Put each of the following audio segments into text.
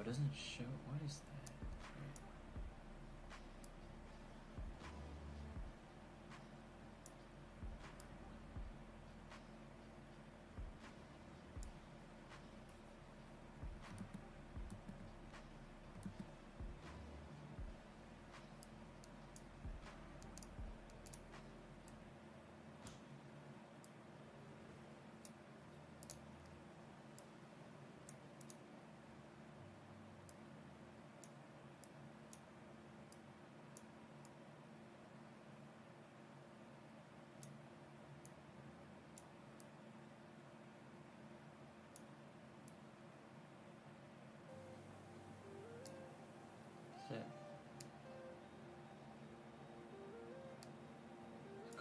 doesn't show. What is that?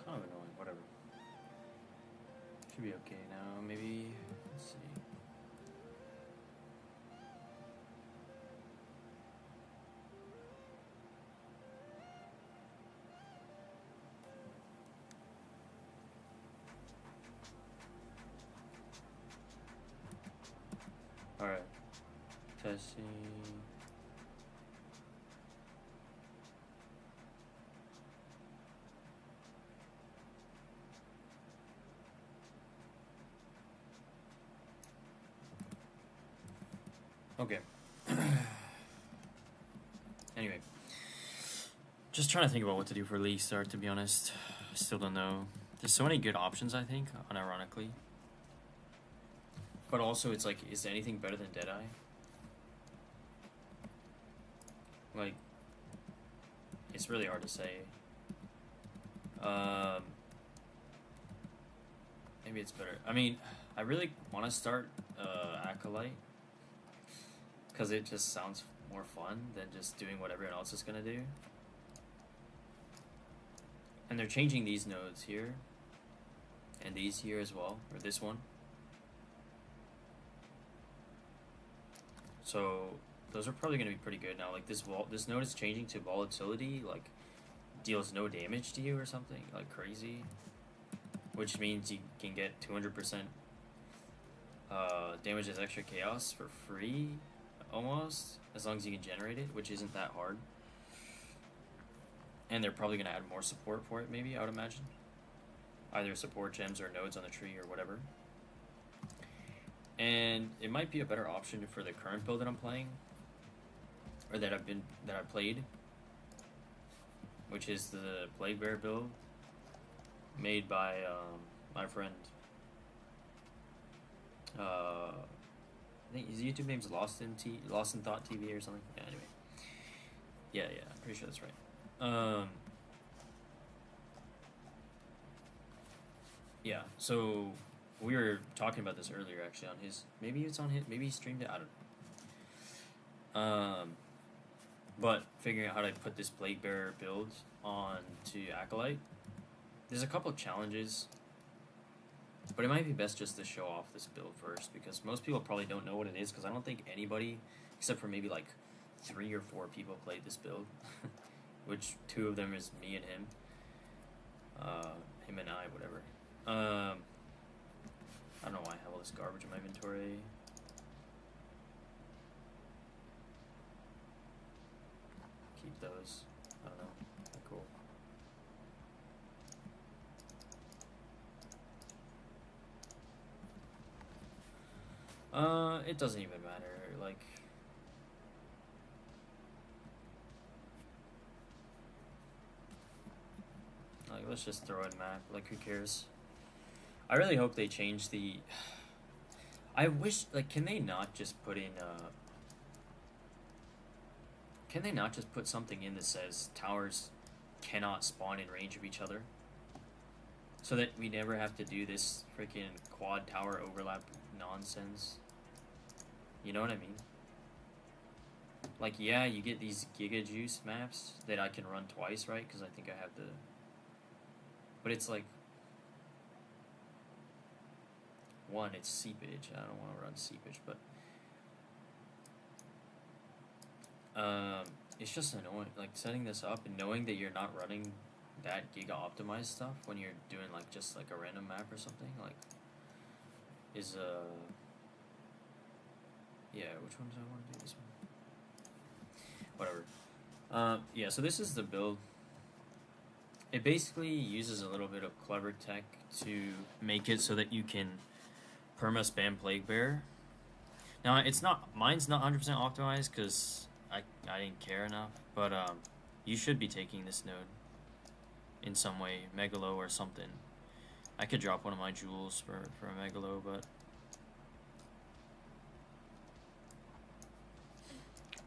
Kind of annoying, whatever. Should be okay now, maybe. Let's see. Alright. Testing. Okay. Anyway. Just trying to think about what to do for league start, to be honest. Still don't know. There's so many good options, I think, unironically. But also, it's like, is there anything better than Deadeye? Like, it's really hard to say. Maybe it's better. I mean, I really want to start Acolyte, because it just sounds more fun than just doing what everyone else is going to do. And they're changing these nodes here, and these here as well, or this one. So those are probably going to be pretty good now. Like this node is changing to volatility, like deals no damage to you or something, like crazy. Which means you can get 200% damage as extra chaos for free, almost, as long as you can generate it, which isn't that hard. And they're probably going to add more support for it, maybe, I would imagine. Either support gems or nodes on the tree or whatever. And it might be a better option for the current build that I'm playing, or that I've played, which is the Plague Bear build made by my friend. I think his YouTube name's Lost in Thought TV or something. Yeah. Anyway. Yeah. I'm pretty sure that's right. Yeah. So we were talking about this earlier, actually, on his. Maybe it's on his. Maybe he streamed it. I don't know. But figuring out how to put this Plague Bear build onto Acolyte. There's a couple of challenges, but it might be best just to show off this build first, because most people probably don't know what it is, because I don't think anybody, except for maybe like 3 or 4 people, played this build, which 2 of them is me and him. Him and I, whatever. I don't know why I have all this garbage in my inventory. Keep those. I don't know. They're cool. It doesn't even matter, like... let's just throw in map, like, who cares? I really hope they change the... I wish, like, can they not just put in, Can they not just put something in that says towers cannot spawn in range of each other? So that we never have to do this freaking quad tower overlap nonsense. You know what I mean? Like, yeah, you get these Giga Juice maps that I can run twice, right? Because I think I have the... But it's like... One, it's seepage. I don't want to run seepage, but... it's just annoying. Like, setting this up and knowing that you're not running that Giga optimized stuff when you're doing, like, just, like, a random map or something, like... Is, Yeah, which one do I want to do this one? whatever. Yeah, so this is the build. It basically uses a little bit of clever tech to make it so that you can perma spam Plague Bear. Now mine's not 100% optimized because I didn't care enough, but you should be taking this node in some way, Megalo or something. I could drop one of my jewels for a Megalo, but.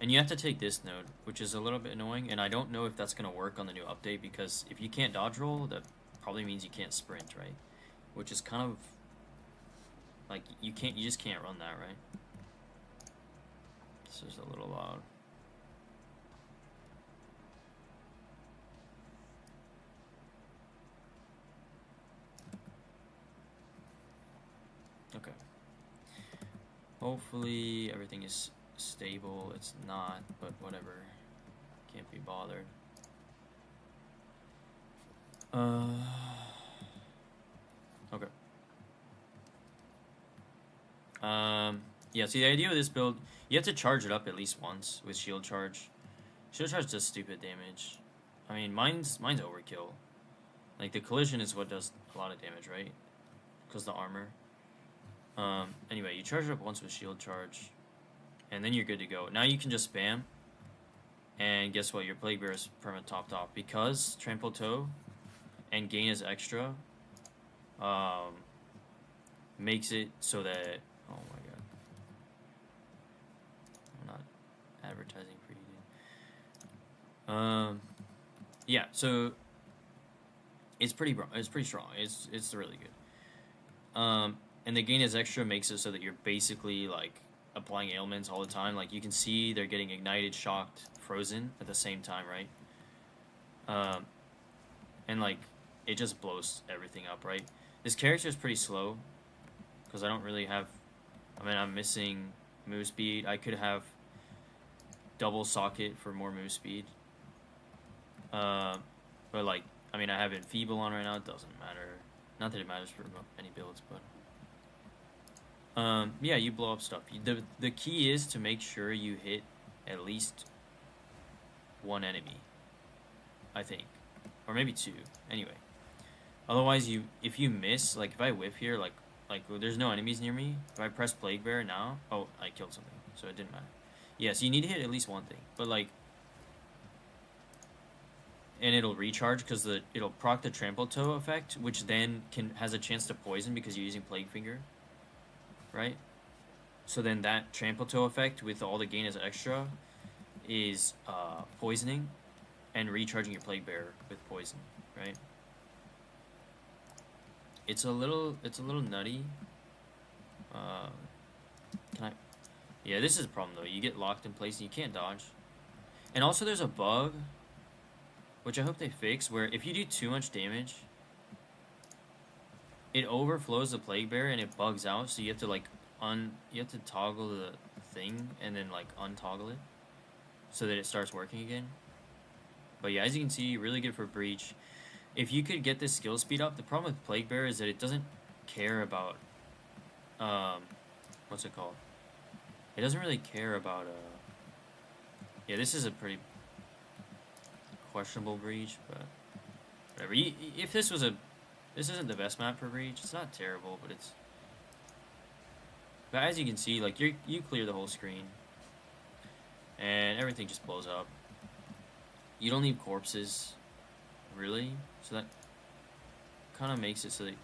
And you have to take this node, which is a little bit annoying, and I don't know if that's going to work on the new update, because if you can't dodge roll, that probably means you can't sprint, right? Which is kind of like you just can't run that, right? This is a little loud. Okay. Hopefully everything is stable. It's not, but whatever. Can't be bothered. Okay. Yeah, see, the idea of this build, you have to charge it up at least once with shield charge. Shield charge does stupid damage. I mean, mine's overkill. Like, the collision is what does a lot of damage, right? Because the armor. Anyway, you charge it up once with shield charge, and then you're good to go. Now you can just spam, and guess what? Your Plague Bear is permanent topped off. Because Trample Toe and Gain is extra, makes it so that... Oh my god. I'm not advertising for you, dude. Yeah, so... It's pretty strong. It's really good. And the Gain is extra makes it so that you're basically, like, applying ailments all the time. Like, you can see they're getting ignited, shocked, frozen at the same time, right? And, like, it just blows everything up, right? This character is pretty slow, because I don't really have... I mean, I'm missing move speed. I could have double socket for more move speed. But, like, I mean, I have Enfeeble on right now. It doesn't matter. Not that it matters for any builds, but... yeah, you blow up stuff. The key is to make sure you hit at least one enemy, I think. Or maybe two. Anyway. Otherwise, if you miss, like, if I whiff here, like there's no enemies near me. If I press Plague Bear now... Oh, I killed something, so it didn't matter. Yeah, so you need to hit at least one thing. But, like... And it'll recharge, because it'll proc the Trample Toe effect, which then has a chance to poison because you're using Plague Finger. Right? So then that Trample Toe effect with all the Gain as extra is poisoning and recharging your Plague Bear with poison, right? It's a little nutty. Yeah, this is a problem though. You get locked in place and you can't dodge. And also there's a bug, which I hope they fix, where if you do too much damage, it overflows the Plague Bear and it bugs out, so you have to like you have to toggle the thing and then like untoggle it so that it starts working again. But yeah, as you can see, really good for breach. If you could get this skill speed up, the problem with Plague Bear is that it doesn't care about what's it called? It doesn't really care about yeah, this is a pretty questionable breach, but whatever. If this isn't the best map for breach. It's not terrible, but it's... But as you can see, like, you clear the whole screen, and everything just blows up. You don't leave corpses, really, so that kind of makes it so that...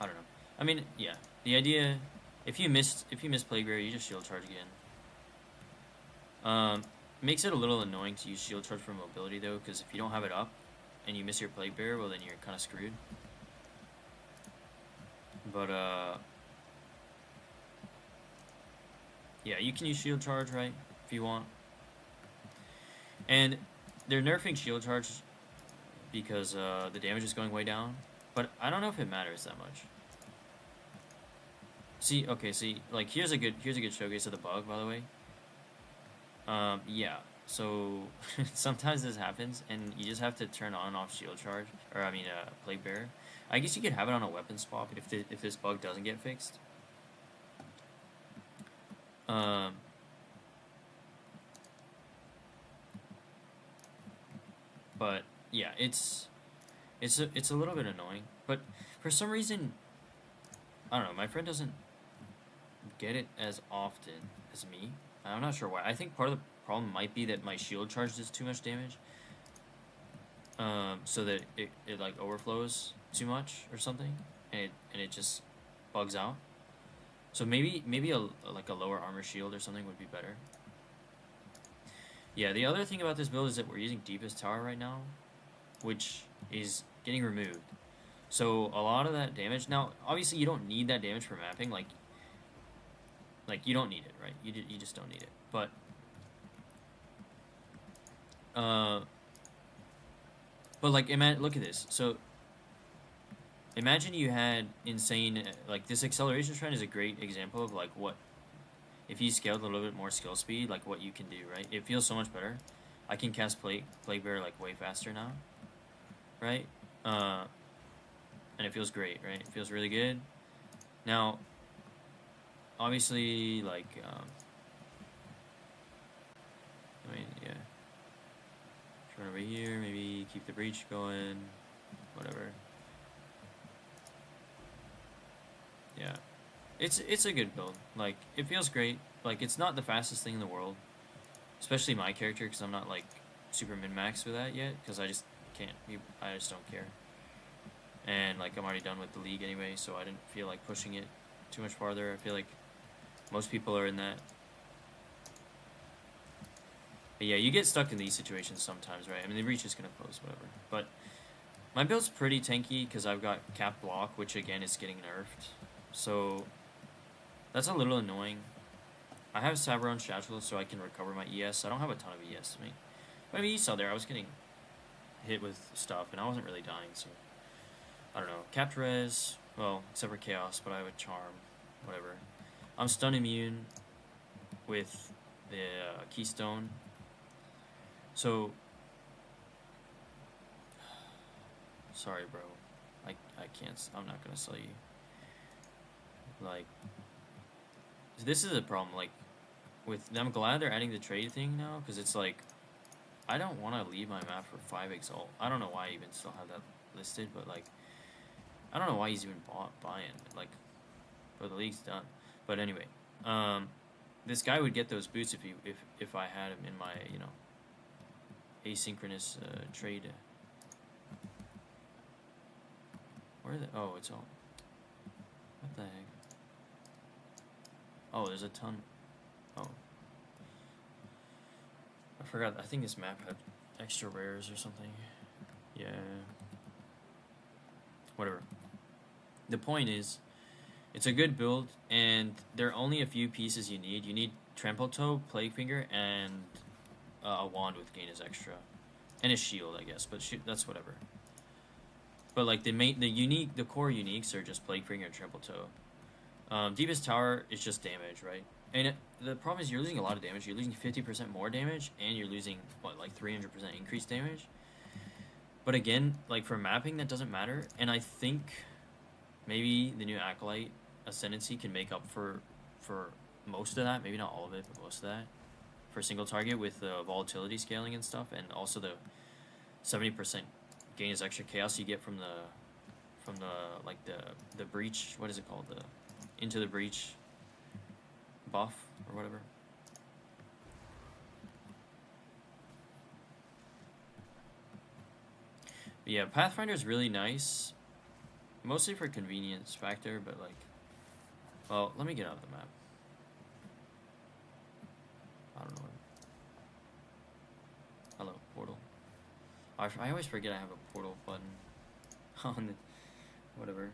I don't know. I mean, yeah, the idea... If you miss Plague Bear, you just shield charge again. Makes it a little annoying to use shield charge for mobility, though, because if you don't have it up, and you miss your Plague Bear, well then you're kind of screwed. But, yeah, you can use shield charge, right, if you want. And they're nerfing shield charge because, the damage is going way down. But I don't know if it matters that much. See, like, here's a good showcase of the bug, by the way. Yeah. So, sometimes this happens, and you just have to turn on and off shield charge, or I mean, Plague Bear. I guess you could have it on a weapon swap if this bug doesn't get fixed. But yeah, it's a little bit annoying. But for some reason, I don't know. My friend doesn't get it as often as me. I'm not sure why. I think part of the problem might be that my shield charge does too much damage. So that it like overflows too much or something, and it just bugs out. So maybe like a lower armor shield or something would be better. Yeah, the other thing about this build is that we're using Deepest Tower right now, which is getting removed. So a lot of that damage, now obviously you don't need that damage for mapping, like you don't need it, right? You just don't need it. But like look at this. So imagine you had insane, like this acceleration trend is a great example of like what, if you scaled a little bit more skill speed, like what you can do, right? It feels so much better. I can cast Plague Bearer like way faster now, right? And it feels great, right? It feels really good. Now, obviously, like, I mean, yeah. Turn over here, maybe keep the breach going, whatever. Yeah. It's a good build. Like, it feels great. Like, it's not the fastest thing in the world. Especially my character, because I'm not, like, super min-max with that yet, because I just can't. I just don't care. And, like, I'm already done with the league anyway, so I didn't feel like pushing it too much farther. I feel like most people are in that. But yeah, you get stuck in these situations sometimes, right? I mean, the reach is going to close, whatever. But my build's pretty tanky, because I've got cap block, which, again, is getting nerfed. So that's a little annoying. I have Saveron Shadowless so I can recover my ES. I don't have a ton of ES. I mean, you saw there, I was getting hit with stuff, and I wasn't really dying, so I don't know. Capped res, well, except for Chaos, but I have a Charm, whatever. I'm stun immune with the Keystone. So, sorry, bro. I can't, I'm not gonna sell you. Like, this is a problem, like, I'm glad they're adding the trade thing now, because it's like, I don't want to leave my map for 5 Exalt. I don't know why I even still have that listed, but, like, I don't know why he's even buying, like, but the league's done. But anyway, this guy would get those boots if I had him in my, you know, asynchronous trade. Where are they? Oh, it's all. What the heck? Oh, there's a ton. Oh. I forgot. I think this map had extra rares or something. Yeah. Whatever. The point is, it's a good build, and there are only a few pieces you need. You need Trample Toe, Plague Finger, and a wand with gain is extra, and a shield, I guess. But that's whatever. But like the core uniques are just Plague Finger and Trample Toe. Deepest Tower is just damage, right? And the problem is you're losing a lot of damage. You're losing 50% more damage, and you're losing what, like 300% increased damage. But again, like for mapping, that doesn't matter. And I think maybe the new Acolyte Ascendancy can make up for most of that. Maybe not all of it, but most of that for single target with the volatility scaling and stuff, and also the 70% gain is extra chaos you get from the like the breach. What is it called? The into the breach buff or whatever. But yeah, Pathfinder is really nice, mostly for convenience factor, but like, well, let me get out of the map. I don't know. Hello, portal. I always forget I have a portal button on the whatever.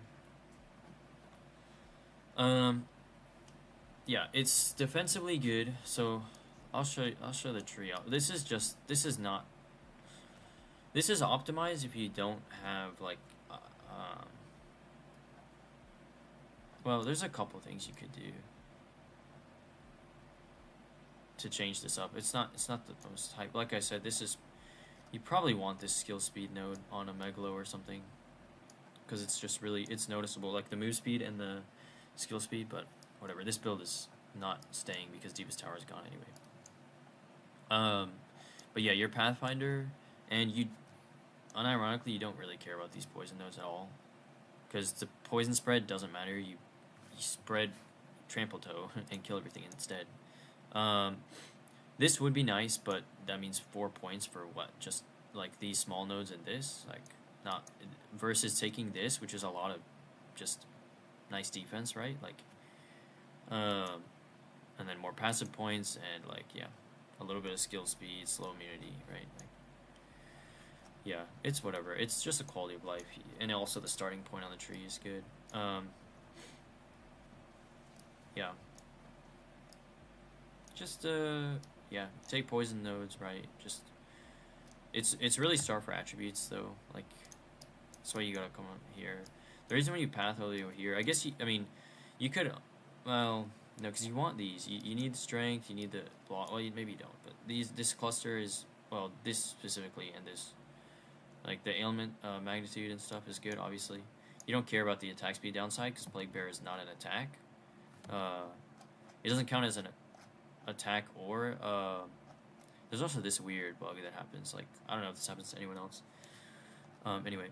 Yeah, it's defensively good. So I'll show the tree out. This is optimized if you don't have like well, there's a couple things you could do to change this up. It's not the most hype. Like I said, you probably want this skill speed node on a Megalo or something, because it's just it's noticeable, like the move speed and the skill speed. But whatever, this build is not staying because Deepest Tower is gone anyway. But yeah, your Pathfinder, and unironically, you don't really care about these poison nodes at all, because the poison spread doesn't matter. You spread trample toe and kill everything instead. This would be nice, but that means 4 points for what? Just like these small nodes and this, like not versus taking this, which is a lot of just nice defense, right? Like, and then more passive points and like a little bit of skill speed, slow immunity, right? Like, yeah, it's whatever. It's just a quality of life, and also the starting point on the tree is good. Yeah. Just take poison nodes, right? Just it's really star for attributes though. Like, that's why you gotta come up here. The reason why you path over here, I guess you could, well, no, because you want these. You need the strength. You need the block. Well, maybe you don't. But this cluster is, well, this specifically and this, like the ailment magnitude and stuff is good. Obviously, you don't care about the attack speed downside because Plague Bear is not an attack. It doesn't count as an attack or there's also this weird bug that happens. Like, I don't know if this happens to anyone else. Anyway,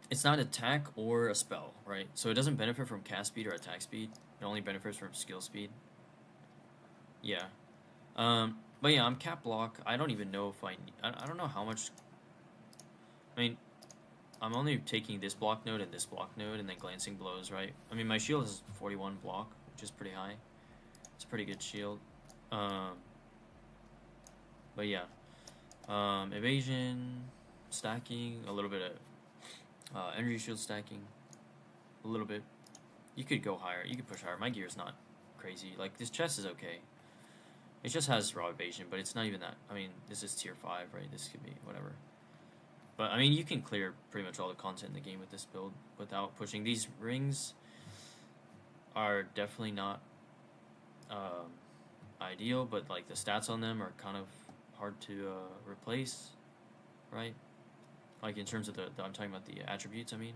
it's not attack or a spell, right? So it doesn't benefit from cast speed or attack speed. It only benefits from skill speed. Yeah. But yeah, I'm cap block. I don't even know if I don't know how much. I mean, I'm only taking this block node and this block node and then glancing blows, right? I mean, my shield is 41 block, which is pretty high. It's a pretty good shield. But yeah. Evasion, stacking, a little bit of energy shield stacking. A little bit. You could go higher. You could push higher. My gear is not crazy. Like, this chest is okay. It just has raw evasion, but it's not even that. I mean, this is tier 5, right? This could be whatever. But, I mean, you can clear pretty much all the content in the game with this build without pushing. These rings are definitely not ideal, but, like, the stats on them are kind of hard to replace, right? Like, in terms of I'm talking about the attributes, I mean.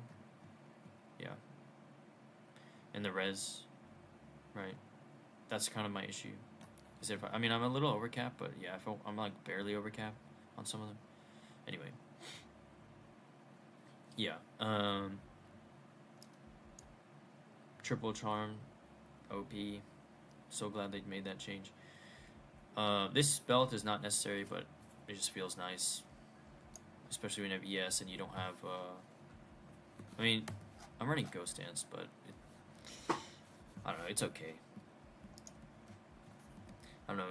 Yeah. And the res, right? That's kind of my issue. Because I'm a little overcap, but yeah, I'm like barely overcap on some of them. Anyway. Yeah. Triple charm, OP. So glad they made that change. This belt is not necessary, but it just feels nice. Especially when you have ES and you don't have, I mean, I'm running Ghost Dance, but I don't know, it's okay. I don't know.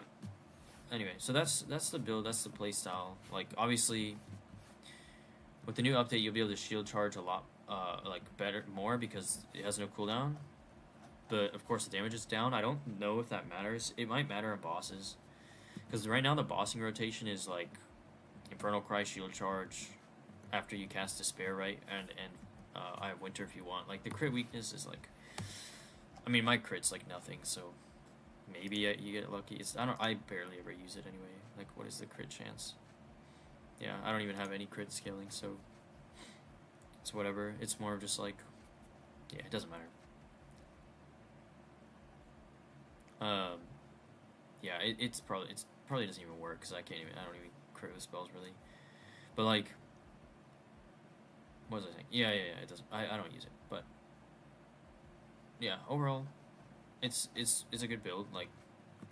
Anyway, so that's the build, that's the play style. Like, obviously, with the new update, you'll be able to shield charge a lot, more because it has no cooldown. But, of course, the damage is down. I don't know if that matters. It might matter in bosses. Because right now the bossing rotation is, like, Infernal Cry, shield charge after you cast Despair, right? And I have Winter if you want. Like, the crit weakness is, like... I mean, my crit's, like, nothing, so... Maybe you get lucky. I barely ever use it anyway. Like, what is the crit chance? Yeah, I don't even have any crit scaling, so... It's whatever. It's more of just, like... Yeah, it doesn't matter. Yeah, it probably doesn't even work, because I don't even crit with spells, really. But, like... What was I saying? Yeah, it doesn't... I don't use it, but... Yeah, overall... It's a good build. Like,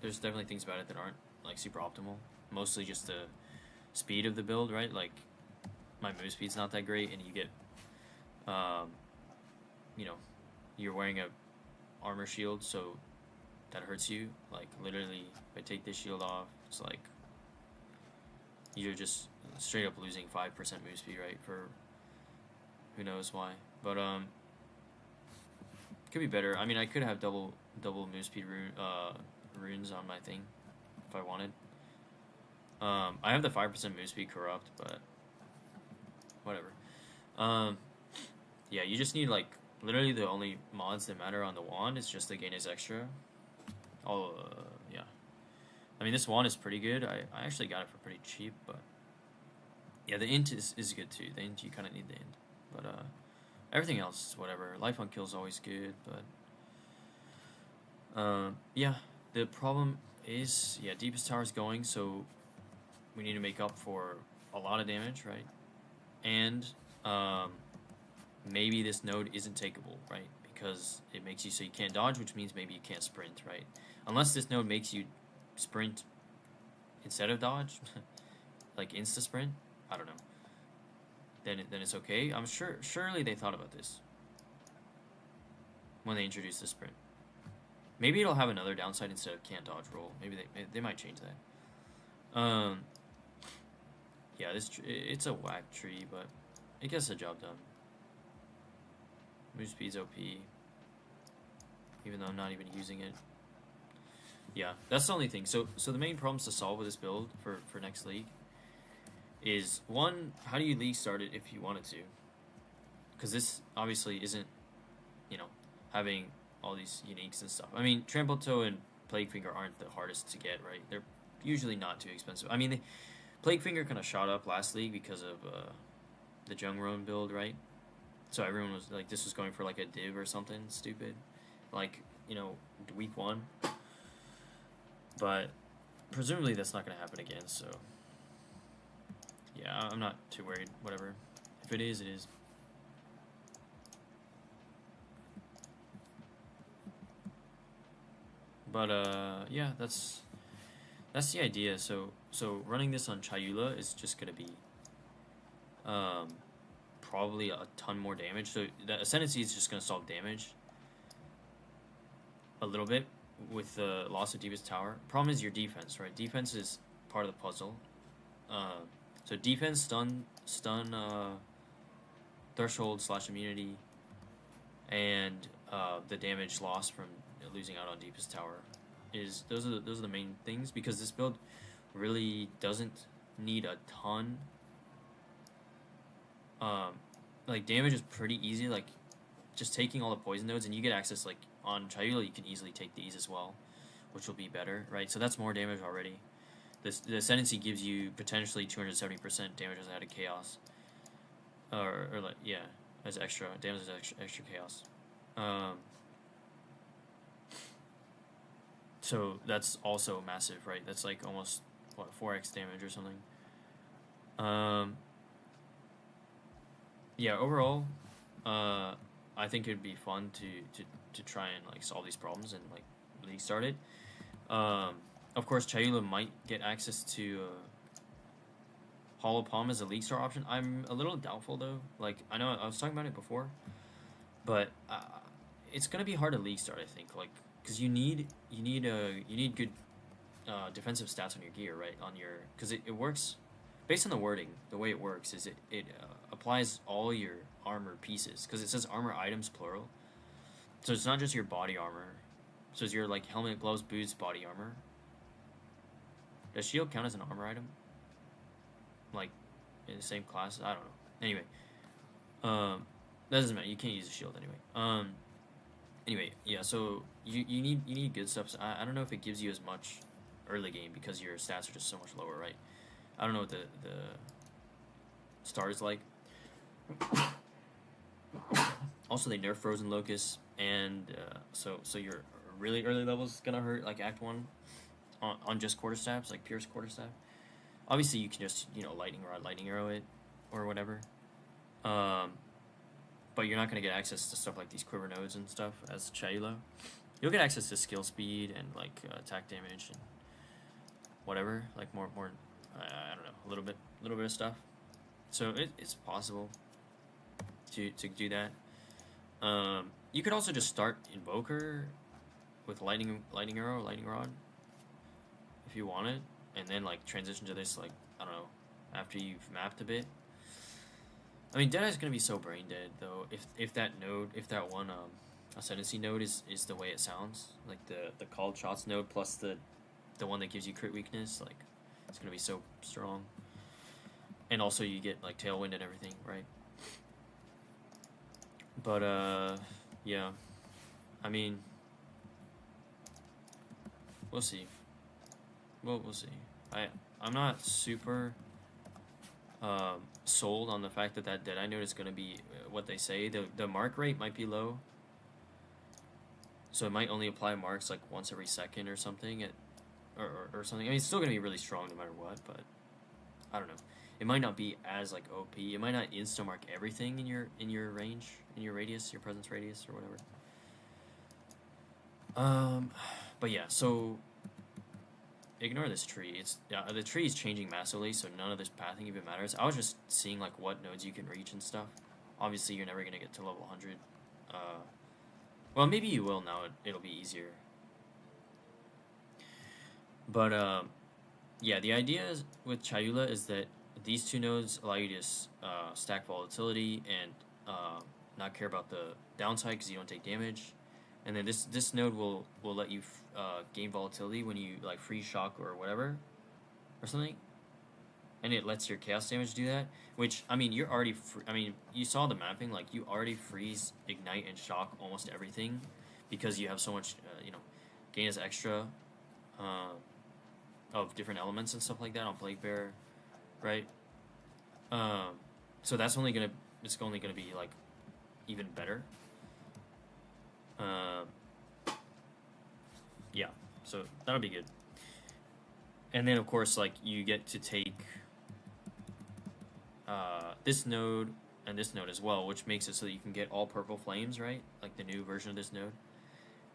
there's definitely things about it that aren't, like, super optimal. Mostly just the speed of the build, right? Like, my move speed's not that great, and you get, you know, you're wearing a armor shield, so that hurts you. Like, literally, if I take this shield off, it's like, you're just straight up losing 5% move speed, right? For who knows why. But, could be better. I mean, I could have double move speed runes on my thing if I wanted. I have the 5% move speed corrupt, but whatever. Yeah, you just need, like, literally the only mods that matter on the wand is just the gain is extra. Yeah. I mean, this wand is pretty good. I actually got it for pretty cheap, but yeah, the int is good too. The int, you kind of need the int, but everything else is whatever. Life on kill is always good, but yeah, the problem is, deepest tower is going, so we need to make up for a lot of damage, right? and maybe this node isn't takeable, right? Because it makes you so you can't dodge, which means maybe you can't sprint, right? Unless this node makes you sprint instead of dodge, like insta sprint. I don't know. Then it's okay. I'm surely they thought about this when they introduced the sprint. Maybe it'll have another downside instead of can't dodge roll. Maybe they might change that. Yeah, it's a whack tree, but it gets the job done. Move speed's OP, even though I'm not even using it. Yeah, that's the only thing. So the main problems to solve with this build for next league is, one, how do you league start it if you wanted to? Because this obviously isn't, having all these uniques and stuff. I mean, Trample Toe and Plague Finger aren't the hardest to get, right? They're usually not too expensive. I mean, Plague Finger kind of shot up last league because of the Jungroan build, right? So everyone was like, this was going for like a div or something stupid, like, week 1. But presumably that's not going to happen again, so yeah, I'm not too worried. Whatever. If it is, it is. But yeah, that's the idea. So running this on Chayula is just gonna be probably a ton more damage. So the Ascendancy is just gonna solve damage a little bit with the loss of Deepest Tower. Problem is your defense, right? Defense is part of the puzzle. So defense, stun threshold / immunity, and the damage loss from losing out on Deepest Tower those are the main things, because this build really doesn't need a ton. Like, damage is pretty easy, like just taking all the poison nodes, and you get access, like on Chayula you can easily take these as well, which will be better, right? So that's more damage already. The Ascendancy gives you potentially 270% damage as out of Chaos, or like, yeah, as extra damage, as extra Chaos. So that's also massive, right? That's like almost 4x damage or something. Yeah, overall, I think it'd be fun to try and like solve these problems and like league start it. Of course, Chayula might get access to Hollow Palm as a league start option. I'm a little doubtful though. Like, I know I was talking about it before, but it's gonna be hard to league start, I think. Like, because you need good defensive stats on your gear, right? Because it works based on the wording. The way it works is it applies all your armor pieces, because it says armor items plural. So it's not just your body armor. So it's your like helmet, gloves, boots, body armor. Does shield count as an armor item? Like in the same class? I don't know. Anyway, that doesn't matter. You can't use a shield anyway. Anyway, yeah. So you need good stuff. So I don't know if it gives you as much early game because your stats are just so much lower, right? I don't know what the stars like. Also, they nerf Frozen Locust, and so your really early levels is gonna hurt, like Act 1 on just quarterstaffs, like Pierce quarterstaff. Obviously, you can just lightning rod, lightning arrow it, or whatever. But you're not gonna get access to stuff like these quiver nodes and stuff as Chayula. You'll get access to skill speed and like attack damage and whatever, like more I don't know, a little bit of stuff. So it's possible to do that. You could also just start Invoker with lightning arrow, lightning rod, if you wanted, and then like transition to this, like, I don't know, after you've mapped a bit. I mean, Deadeye's gonna be so brain dead though if that one Ascendancy node is the way it sounds, like the called shots node plus the one that gives you crit weakness, like it's gonna be so strong. And also you get like tailwind and everything, right? But yeah, I mean, we'll see. We'll see. I'm not super sold on the fact that Deadeye node is going to be what they say. The mark rate might be low, so it might only apply marks like once every second or something, or something. I mean, it's still going to be really strong no matter what, but I don't know. it might not be as like OP. It might not insta mark everything in your range, in your radius, your presence radius or whatever. But yeah, so ignore this tree. It's the tree is changing massively, so none of this pathing even matters. I was just seeing like what nodes you can reach and stuff. Obviously, you're never gonna get to level 100. Well, maybe you will now. It'll be easier. But yeah, the idea is, with Chayula is that these two nodes allow you to stack volatility and not care about the downside because you don't take damage. And then this node will let you gain volatility when you like freeze shock or whatever or something, and it lets your chaos damage do that. Which, I mean, you're already I mean, you saw the mapping, like you already freeze, ignite, and shock almost everything because you have so much gain as extra of different elements and stuff like that on Plague Bearer, right? So that's only gonna be like even better. Yeah, so that'll be good. And then of course, like, you get to take this node and this node as well, which makes it so that you can get all purple flames, right? Like the new version of this node,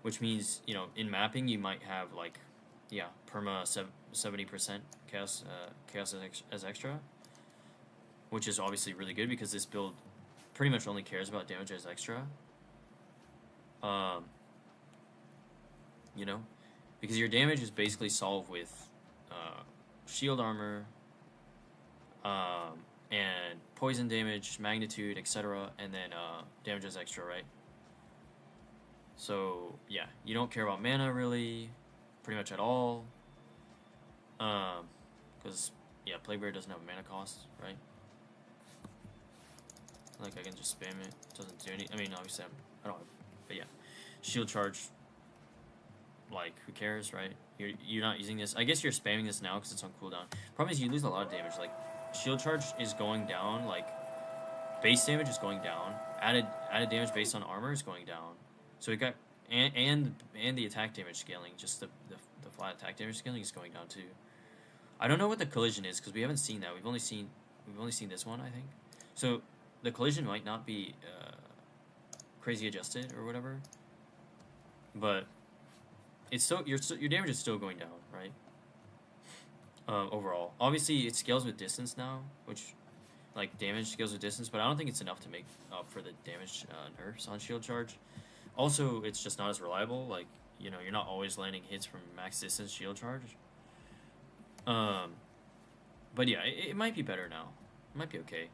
which means, in mapping you might have like, yeah, perma 70% chaos as extra, which is obviously really good because this build pretty much only cares about damage as extra. Because your damage is basically solved with shield armor, and poison damage, magnitude, etc., and then damage as extra, right? So yeah, you don't care about mana really, pretty much at all, because yeah, Plague Bearer doesn't have a mana cost, right? Like, I can just spam it. It doesn't do any. I mean, obviously I don't. But yeah, shield charge. Like, who cares, right? You're not using this. I guess you're spamming this now because it's on cooldown. Problem is, you lose a lot of damage. Like, shield charge is going down. Like, base damage is going down. Added damage based on armor is going down. So it got and the attack damage scaling, just the flat attack damage scaling is going down too. I don't know what the collision is because we haven't seen that. We've only seen this one, I think. So the collision might not be crazy adjusted or whatever, but it's still your damage is still going down, right? Overall, obviously it scales with distance now, which, like, damage scales with distance, but I don't think it's enough to make up for the damage nerfs on shield charge. Also, it's just not as reliable. Like, you're not always landing hits from max distance shield charge. But yeah, it might be better now. It might be okay.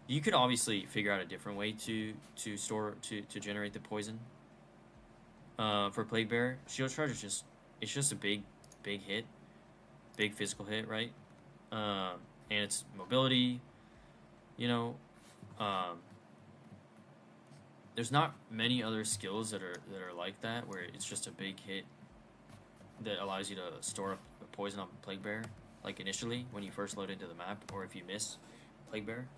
You could obviously figure out a different way to generate the poison. For Plague Bearer, shield charge is just a big hit, big physical hit, right? And it's mobility. There's not many other skills that are like that, where it's just a big hit that allows you to store up poison on Plague Bearer, like initially when you first load into the map, or if you miss Plague Bearer.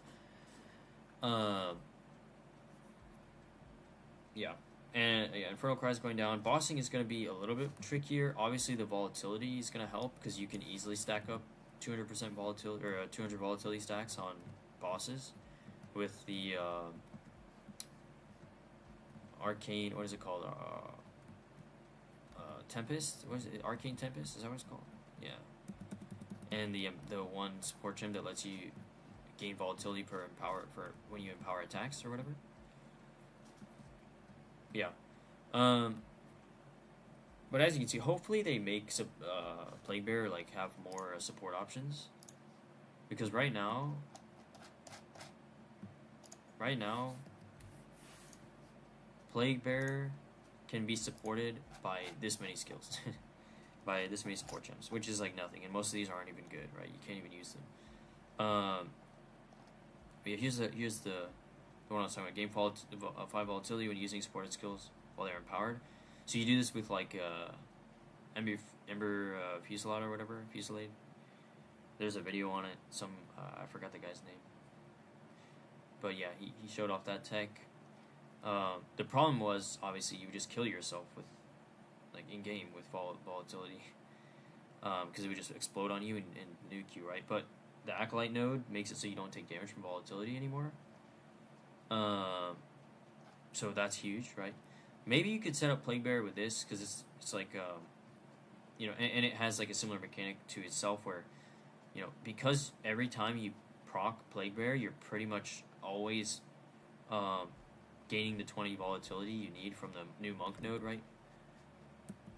Yeah. And yeah, Infernal Cry is going down. Bossing is going to be a little bit trickier. Obviously, the volatility is going to help because you can easily stack up 200% volatility, or 200 volatility stacks on bosses with the arcane. What is it called? Tempest. What is it? Arcane Tempest. Is that what it's called? Yeah. And the one support gem that lets you gain volatility for when you empower attacks or whatever. Yeah. But as you can see, hopefully they make Plague Bearer like have more support options, because right now Plague Bearer can be supported by this many skills, by this many support gems, which is like nothing, and most of these aren't even good, right? You can't even use them. But yeah, here's the one I was talking about. Gain 5 volatility when using supported skills while they're empowered. So you do this with like Ember Fusillade or whatever, Fusillade. There's a video on it. I forgot the guy's name. But yeah, he showed off that tech. The problem was, obviously, you would just kill yourself with, like, in game with volatility, because it would just explode on you and nuke you, right? But the Acolyte node makes it so you don't take damage from volatility anymore. So that's huge, right? Maybe you could set up Plague Bearer with this, because it's like, you know, and it has like a similar mechanic to itself where, you know, because every time you proc Plague Bearer, you're pretty much always gaining the 20 volatility you need from the new Monk node, right?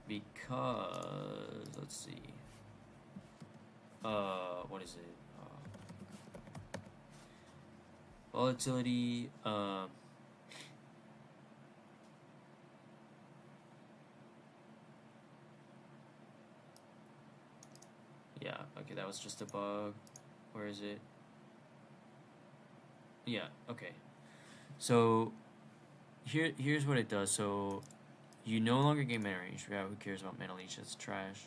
Because, let's see, what is it? Volatility, yeah, okay, that was just a bug. Where is it? Yeah, okay. So, here's what it does. So, you no longer gain mana range. Yeah, who cares about mana leech? That's trash.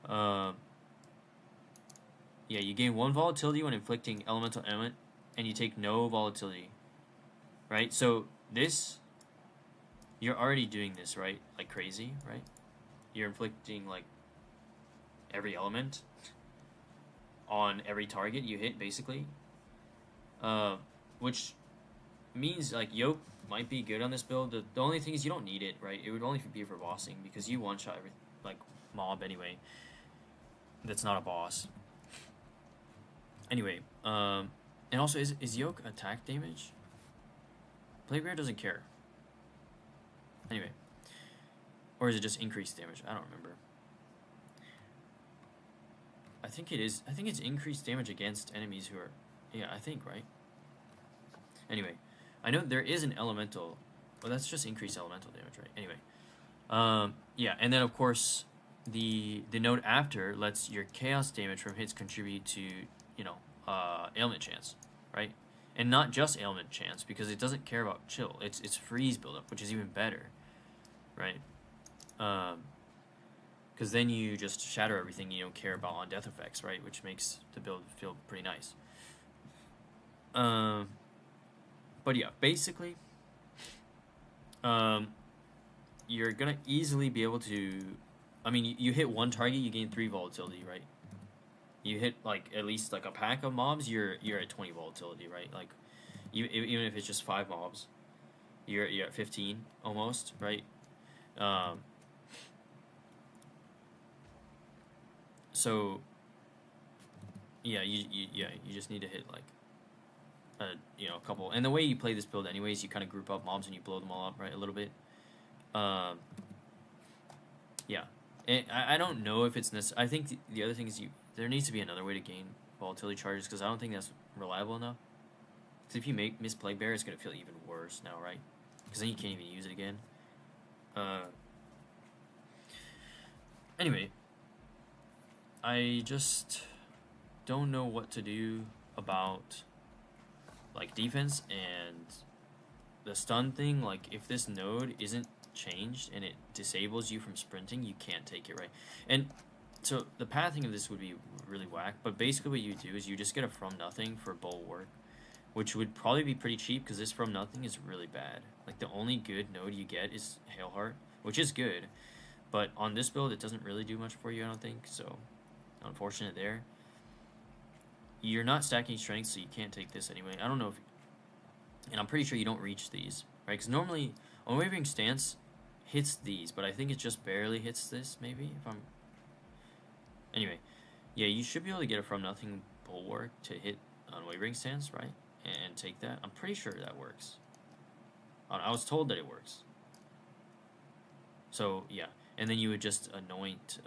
Yeah, you gain 1 volatility when inflicting elemental element, and you take no volatility. Right? So, this, you're already doing this, right? Like crazy, right? You're inflicting, like, every element on every target you hit, basically. Which means, like, Yoke might be good on this build. The only thing is you don't need it, right? It would only be for bossing, because you one-shot every, like, mob anyway. That's not a boss. Anyway, and also, is Yoke attack damage? Plague Bearer doesn't care. Anyway. Or is it just increased damage? I don't remember. I think it is. I think it's increased damage against enemies who are... Yeah, I think, right? Anyway, I know there is an elemental... Well, that's just increased elemental damage, right? Anyway. Yeah, and then, of course, the node after lets your chaos damage from hits contribute to, you know, ailment chance, right? And not just ailment chance, because it doesn't care about chill. It's freeze buildup, which is even better, right? Because then you just shatter everything you don't care about on death effects, right? Which makes the build feel pretty nice. But yeah, basically, you're gonna easily be able to... I mean, you hit 1 target, you gain 3 volatility, right? You hit, like, at least, like, a pack of mobs, you're at 20 volatility, right? Like, even if it's just 5 mobs, you're at 15, almost, right? So, yeah, you just need to hit, like, you know, a couple. And the way you play this build anyways, you kind of group up mobs and you blow them all up, right, a little bit. Yeah. And I don't know if it's necessary. I think the other thing is there needs to be another way to gain volatility charges, because I don't think that's reliable enough. Because if you miss Plague Bearer, it's going to feel even worse now, right? Because then you can't even use it again. Anyway, I just don't know what to do about, like, defense and the stun thing. Like, if this node isn't changed and it disables you from sprinting, you can't take it, right? And so the pathing of this would be really whack, but basically what you do is you just get a from nothing for bulwark, which would probably be pretty cheap, because this from nothing is really bad. Like, the only good node you get is Hailheart, which is good, but on this build it doesn't really do much for you, I don't think. So unfortunate there. You're not stacking strength, so you can't take this anyway. I don't know if... And I'm pretty sure you don't reach these, right? Because normally, Unwavering Stance hits these, but I think it just barely hits this, maybe, if I'm... Anyway, yeah, you should be able to get a from nothing bulwark to hit Unwavering Stance, right? And take that. I'm pretty sure that works. I was told that it works. So, yeah. And then you would just anoint...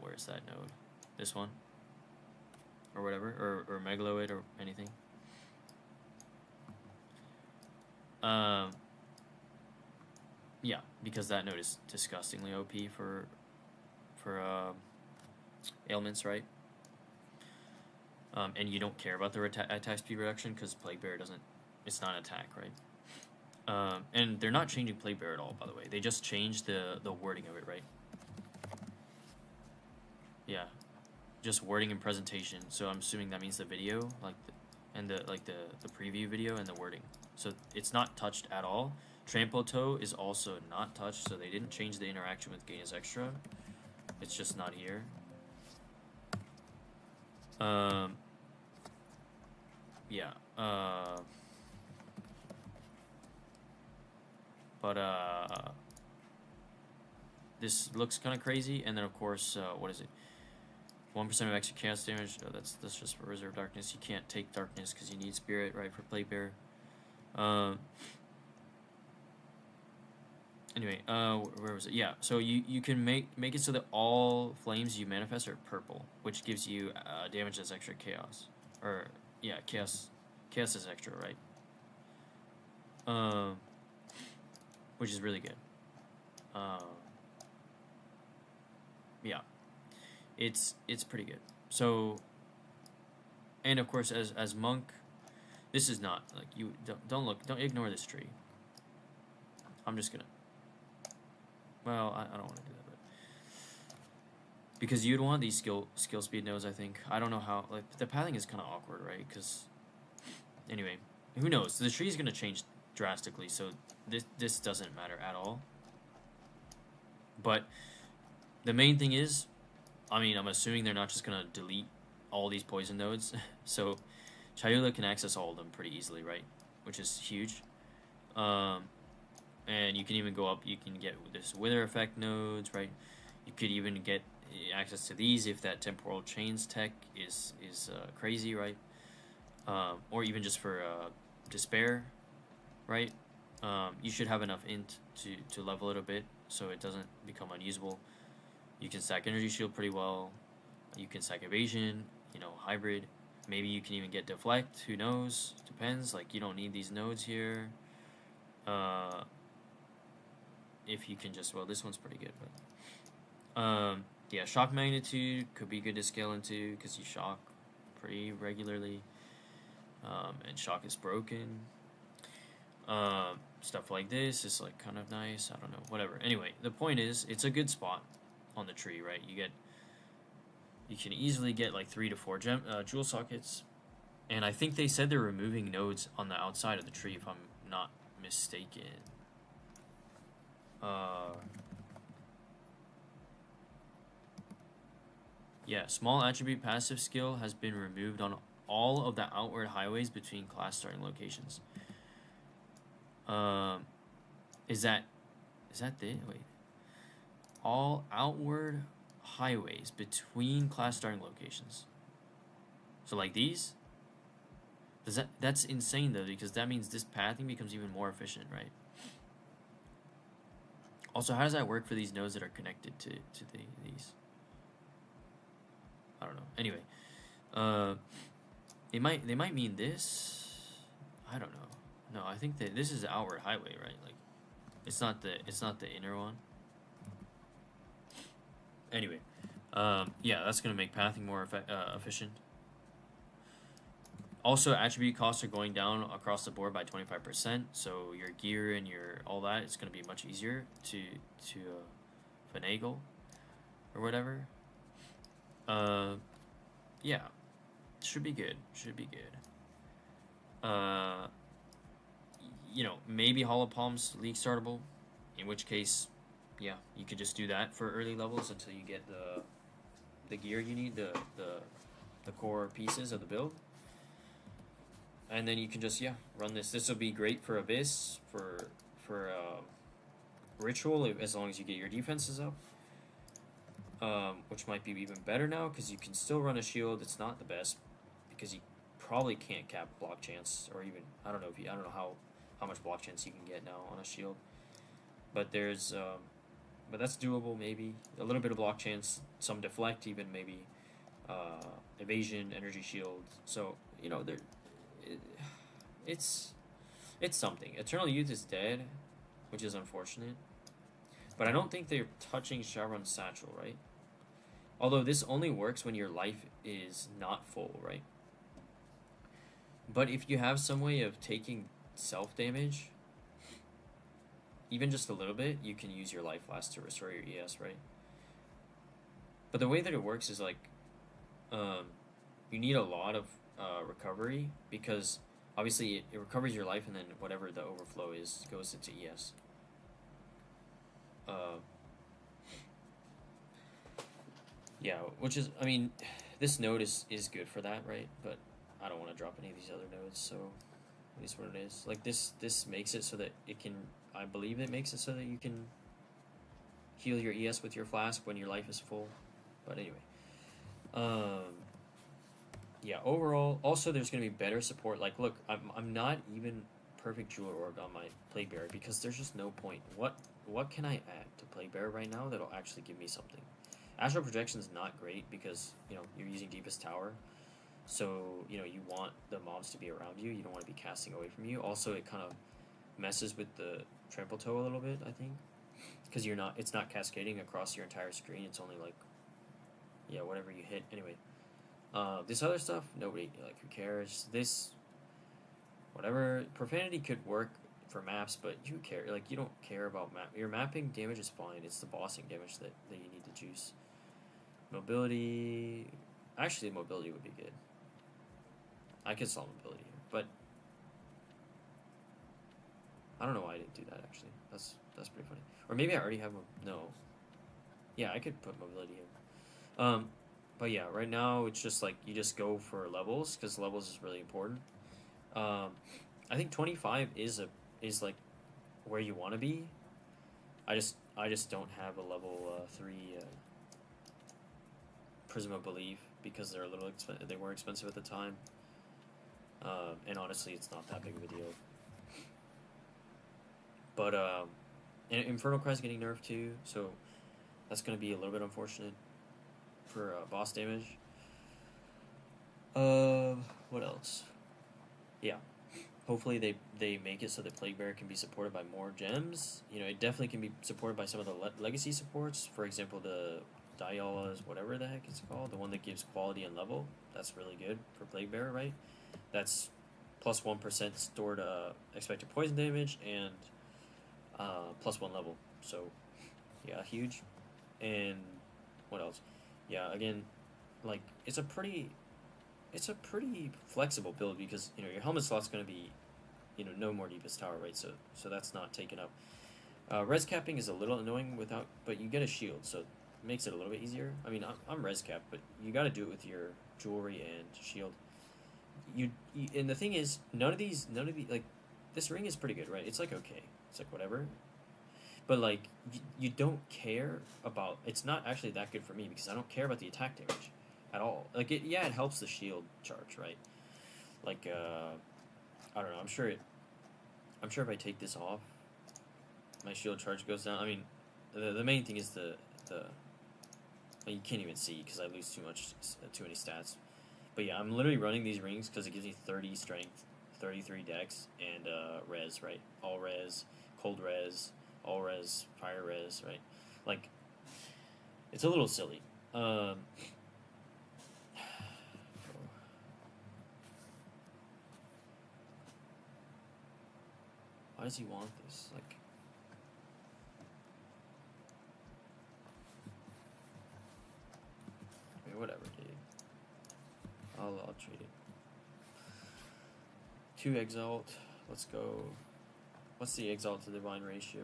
where's that node? This one? Or whatever, or Megaloid, or anything. Yeah, because that node is disgustingly OP for ailments, right? And you don't care about the attack speed reduction, because Plague Bearer doesn't... It's not an attack, right? And they're not changing Plague Bearer at all, by the way. They just changed the wording of it, right? Yeah. Just wording and presentation, so I'm assuming that means the video, like, the preview video and the wording. So it's not touched at all. Trample Toe is also not touched, so they didn't change the interaction with Gain is Extra. It's just not here. yeah. But this looks kind of crazy, and then of course, what is it? 1% of extra chaos damage. Oh, that's just for reserve darkness. You can't take darkness because you need spirit, right, for plate bear. Anyway, where was it? Yeah, so you can make it so that all flames you manifest are purple, which gives you damage that's extra chaos, or yeah, chaos is extra, right? Which is really good. Yeah, it's pretty good. So, and of course, as monk, this is not like you don't ignore this tree. I'm just gonna. Well, I don't want to do that, but because you'd want these skill speed nodes. I think I don't know how. Like the pathing is kind of awkward, right? Because anyway, who knows? The tree is gonna change drastically, so this doesn't matter at all. But the main thing is, I mean, I'm assuming they're not just gonna delete all these poison nodes, so Chayula can access all of them pretty easily, right? Which is huge. And you can even go up. You can get this wither effect nodes, right? You could even get access to these if that temporal chains tech is crazy, right? Or even just for despair, right? You should have enough int to level it a bit so it doesn't become unusable. You can stack energy shield pretty well. You can stack evasion, hybrid. Maybe you can even get deflect. Who knows? Depends. Like you don't need these nodes here. If you can just, well, this one's pretty good, but yeah, shock magnitude could be good to scale into because you shock pretty regularly, and shock is broken. Stuff like this is like kind of nice. I don't know, whatever. Anyway, the point is, it's a good spot on the tree, right? You can easily get like 3 to 4 jewel sockets, and I think they said they're removing nodes on the outside of the tree, if I'm not mistaken. Yeah, small attribute passive skill has been removed on all of the outward highways between class starting locations. Is that the wait? All outward highways between class starting locations. So like these? That's insane though, because that means this pathing becomes even more efficient, right? Also, how does that work for these nodes that are connected to these? I don't know. Anyway, they might mean this. I don't know. No, I think that this is the outward highway, right? Like, it's not the inner one. Anyway, yeah, that's gonna make pathing more efficient. Also, attribute costs are going down across the board by 25%. So your gear and your all that is going to be much easier to finagle or whatever. Yeah, should be good. Maybe Hollow Palms League startable. In which case, yeah, you could just do that for early levels until you get the gear you need, the core pieces of the build. And then you can just run this. This will be great for Abyss, for Ritual, as long as you get your defenses up. Which might be even better now because you can still run a shield. It's not the best because you probably can't cap block chance, or even I don't know how much block chance you can get now on a shield. But there's but that's doable. Maybe a little bit of block chance, some deflect, even maybe evasion, energy shield. So there. It's something. Eternal Youth is dead, which is unfortunate. But I don't think they're touching Chevron's Satchel, right? Although this only works when your life is not full, right? But if you have some way of taking self-damage, even just a little bit, you can use your life last to restore your ES, right? But the way that it works is like, you need a lot of recovery, because obviously it recovers your life, and then whatever the overflow is goes into ES. Yeah, which is, I mean, this node is good for that, right? But I don't want to drop any of these other nodes, so at least what it is. Like this makes it so that it can, I believe it makes it so that you can heal your ES with your flask when your life is full. But anyway, yeah, overall, also there's going to be better support. Like, look, I'm not even perfect Jewel Orb on my Plague Bearer because there's just no point. What can I add to Plague Bearer right now that'll actually give me something? Astral Projection is not great because, you know, you're using Deepest Tower. So, you know, you want the mobs to be around you. You don't want to be casting away from you. Also, it kind of messes with the Trample Toe a little bit, I think. Because it's not cascading across your entire screen. It's only like, yeah, whatever you hit. Anyway, this other stuff, nobody, like, who cares? This, whatever, Profanity could work for maps, but you care, like, you don't care about map. Your mapping damage is fine. It's the bossing damage that you need to juice. Mobility, actually, mobility would be good. I could solve mobility here, but I don't know why I didn't do that, actually. That's pretty funny. Or maybe I already have no. Yeah, I could put mobility in. But yeah, right now it's just like you just go for levels because levels is really important. I think 25 is like where you want to be. I just don't have a level 3 Prism of Belief because they're a little they were expensive at the time. And honestly, it's not that big of a deal. But and Infernal Cry's getting nerfed too, so that's going to be a little bit unfortunate for boss damage. What else? Yeah, hopefully they make it so that Plague Bearer can be supported by more gems. You know, it definitely can be supported by some of the legacy supports. For example, the Diala's, whatever the heck it's called, the one that gives quality and level. That's really good for Plague Bearer, right? That's plus 1% stored expected poison damage and plus 1 level. So yeah, huge. And what else? Yeah, again, like it's a pretty flexible build because, you know, your helmet slot's going to be, you know, no more Deepest Tower, right? So that's not taken up. Res capping is a little annoying but you get a shield, so it makes it a little bit easier. I mean, I'm res capped, but you got to do it with your jewelry and shield. You and the thing is, none of these like, this ring is pretty good, right? It's like okay, it's like whatever. But like you don't care about, it's not actually that good for me because I don't care about the attack damage at all. Like it helps the shield charge, right? Like I don't know. I'm sure if I take this off, my shield charge goes down. I mean, the main thing is the well, you can't even see because I lose too many stats. But yeah, I'm literally running these rings because it gives me 30 strength, 33 dex, and res, right? All res, cold res, all res, fire res, right? Like, it's a little silly. Why does he want this? Like, I mean, whatever, dude. I'll trade it. 2 Exalt. Let's go. What's the Exalt to Divine ratio?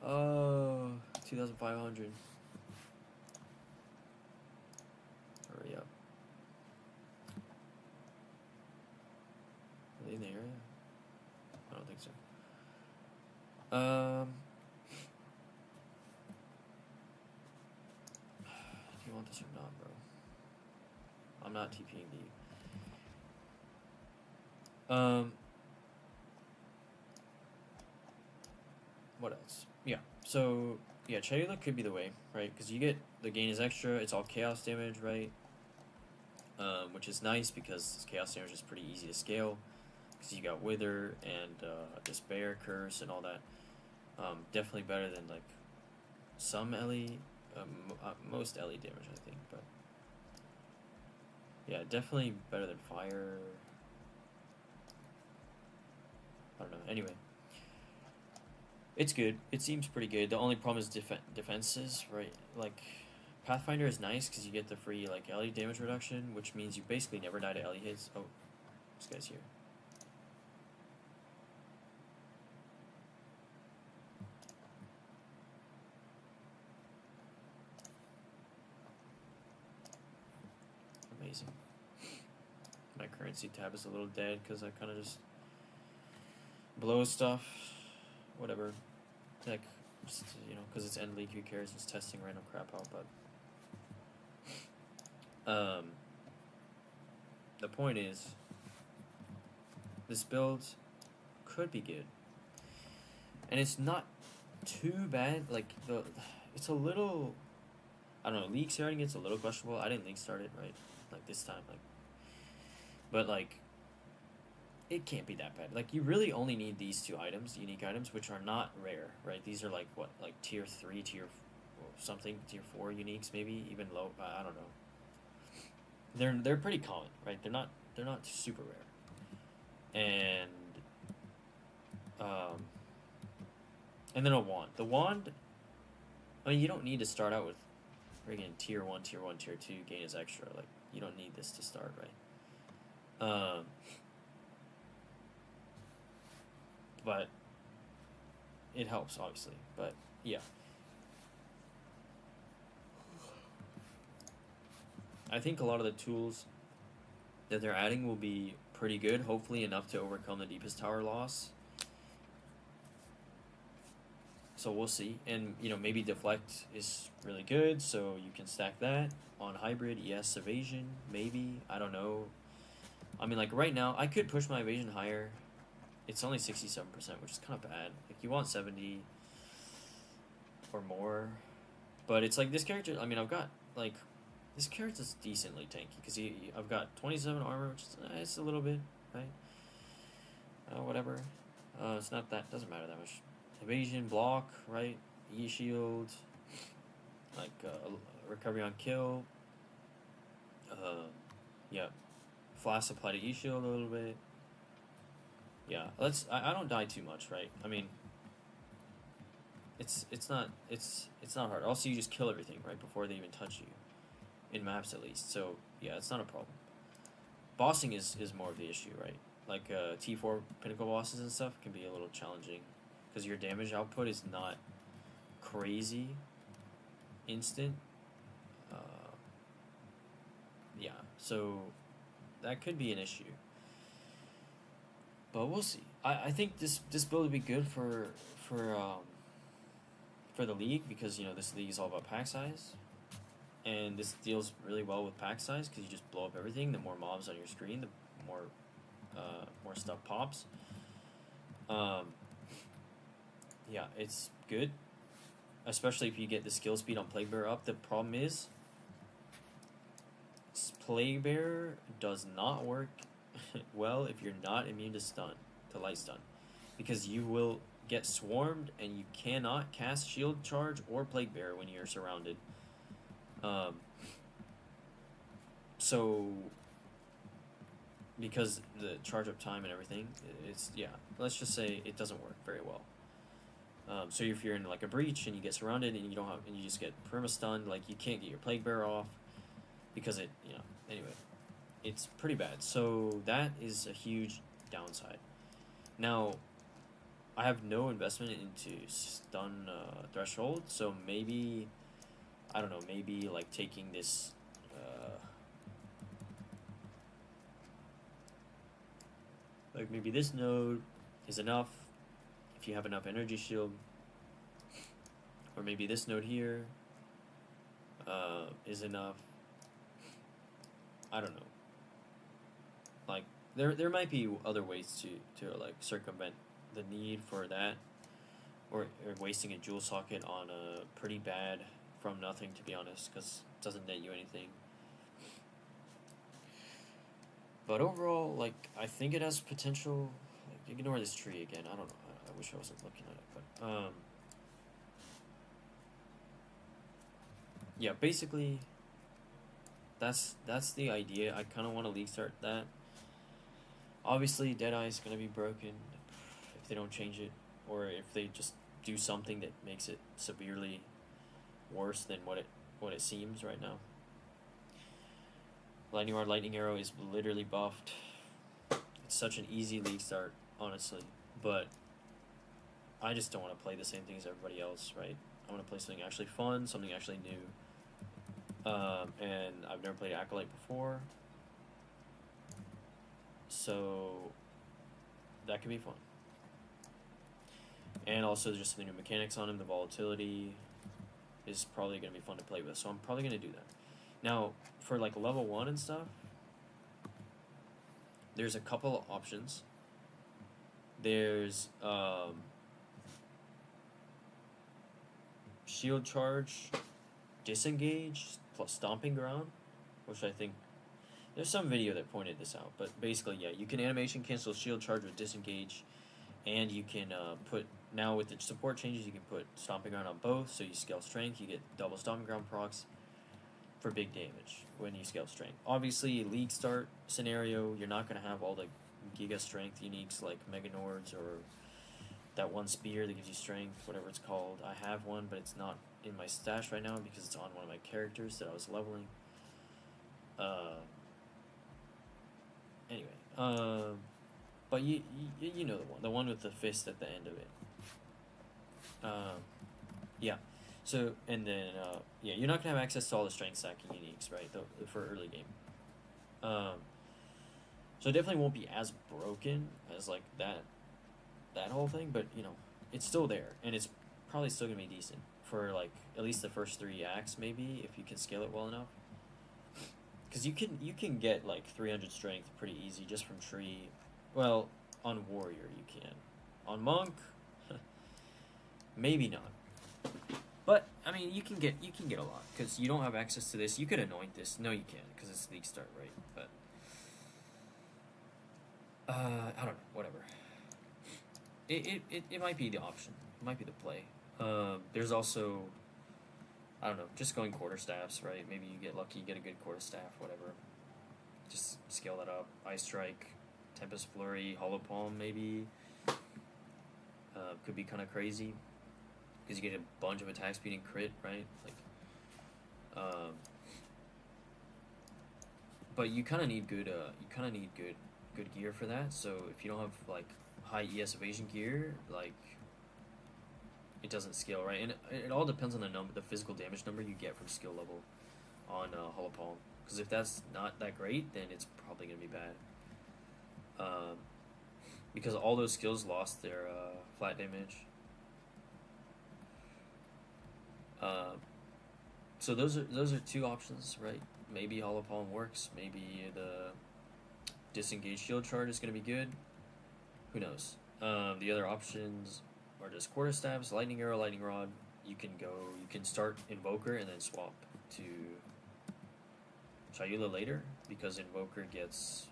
Oh, 2,500. Hurry up. Are they in the area? I don't think so. Do you want this or not, bro? I'm not TPing to you. What else? Yeah. So yeah, Chatula could be the way, right? Because you get the gain is extra. It's all chaos damage, right? Which is nice because chaos damage is pretty easy to scale. Because you got Wither and Despair, Curse, and all that. Definitely better than like some Ellie, most Ellie damage, I think. But yeah, definitely better than Fire. I don't know. Anyway, it's good. It seems pretty good. The only problem is defenses, right? Like, Pathfinder is nice because you get the free like Ellie damage reduction, which means you basically never die to Ellie hits. Oh, this guy's here. amazing. My currency tab is a little dead because I kind of just blow stuff, whatever. Like, just, you know, because it's end league, who cares? It's testing random crap out, but the point is, this build could be good, and it's not too bad. Like it's a little, I don't know. League starting gets a little questionable. I didn't league start it right, like this time, like, but like, it can't be that bad. Like, you really only need these two items, unique items, which are not rare, right? These are like what, like tier 3, tier something, tier 4 uniques, maybe even low. I don't know. They're pretty common, right? They're not super rare, and then a wand. The wand, I mean, you don't need to start out with friggin' tier 1, tier 2 gain is extra. Like, you don't need this to start, right? But it helps, obviously. But yeah, I think a lot of the tools that they're adding will be pretty good. Hopefully enough to overcome the deepest tower loss. So we'll see. And, you know, maybe deflect is really good, so you can stack that on hybrid. Yes, evasion, maybe. I don't know. I mean, like, right now, I could push my evasion higher. It's only 67%, which is kind of bad. Like, you want 70 or more. But it's like, this character, I mean, I've got, like, this character's decently tanky. Because I've got 27 armor, which is it's a little bit, right? Whatever. It's not that, doesn't matter that much. Evasion, block, right? E-shield. Like, recovery on kill. Yeah. Flash supply to E-shield a little bit. Yeah, I don't die too much, right? I mean, it's not hard. Also, you just kill everything right before they even touch you, in maps at least. So yeah, it's not a problem. Bossing is more of the issue, right? Like T4 pinnacle bosses and stuff can be a little challenging because your damage output is not crazy instant. Yeah, so that could be an issue. But we'll see. I think this build would be good for the league because, you know, this league is all about pack size, and this deals really well with pack size because you just blow up everything. The more mobs on your screen, the more stuff pops. Yeah, it's good, especially if you get the skill speed on Plague Bearer up. The problem is, Plague Bearer does not work well if you're not immune to stun, to light stun, because you will get swarmed and you cannot cast shield charge or Plague Bearer when you're surrounded. So because the charge up time and everything, it's, yeah, let's just say it doesn't work very well. So if you're in like a breach and you get surrounded and you don't have, and you just get perma stunned, like, you can't get your Plague Bearer off because it, you know, anyway, it's pretty bad. So that is a huge downside. Now, I have no investment into stun threshold, so maybe, I don't know, maybe like taking this like maybe this node is enough if you have enough energy shield, or maybe this node here is enough. I don't know. Like, there might be other ways to like circumvent the need for that, or wasting a jewel socket on a pretty bad from nothing, to be honest, because it doesn't net you anything. But overall, like, I think it has potential. Like, ignore this tree again. I don't know. I wish I wasn't looking at it, but yeah, basically, that's the idea. I kind of want to league start that. Obviously, Deadeye is gonna be broken if they don't change it, or if they just do something that makes it severely worse than what it seems right now. Lightning Arrow is literally buffed. It's such an easy league start, honestly, but I just don't want to play the same thing as everybody else, right? I want to play something actually fun, something actually new. And I've never played Acolyte before, So that could be fun. And also just the new mechanics on him, the volatility is probably going to be fun to play with. So I'm probably going to do that. Now, for like level 1 and stuff, there's a couple of options. There's shield charge, disengage, plus stomping ground, which I think there's some video that pointed this out. But basically, yeah, you can animation cancel shield charge with disengage, and you can put, now with the support changes, you can put stomping ground on both, so you scale strength, you get double stomping ground procs for big damage when you scale strength. Obviously, league start scenario, you're not going to have all the giga strength uniques like Meganords or that one spear that gives you strength, whatever it's called. I have one, but it's not in my stash right now because it's on one of my characters that I was leveling. Anyway, but you know the one with the fist at the end of it. Yeah. So, and then, yeah, you're not going to have access to all the strength stacking uniques, right, for early game. So it definitely won't be as broken as, like, that whole thing, but, you know, it's still there, and it's probably still going to be decent for, like, at least the first 3 acts, maybe, if you can scale it well enough. Because you can get, like, 300 strength pretty easy just from tree. Well, on warrior you can. On monk, maybe not. But I mean, you can get a lot because you don't have access to this. You could anoint this. No, you can't because it's league start, right? But I don't know. Whatever. It might be the option. It might be the play. There's also, I don't know, just going quarterstaffs, right? Maybe you get lucky, you get a good quarterstaff, whatever. Just scale that up. Ice Strike, Tempest Flurry, Hollow Palm, maybe. Could be kind of crazy. Because you get a bunch of attack speed and crit, right? Like, but you kind of need good. Good gear for that. So if you don't have like high ES evasion gear, like, it doesn't scale right, and it all depends on the physical damage number you get from skill level on Hollow Palm. Because if that's not that great, then it's probably gonna be bad. Because all those skills lost their flat damage. So those are 2 options, right? Maybe Hollow Palm works. Maybe the disengage shield charge is going to be good. Who knows? The other options are just quarterstaffs, lightning arrow, lightning rod. You can start Invoker and then swap to Shayula later because Invoker gets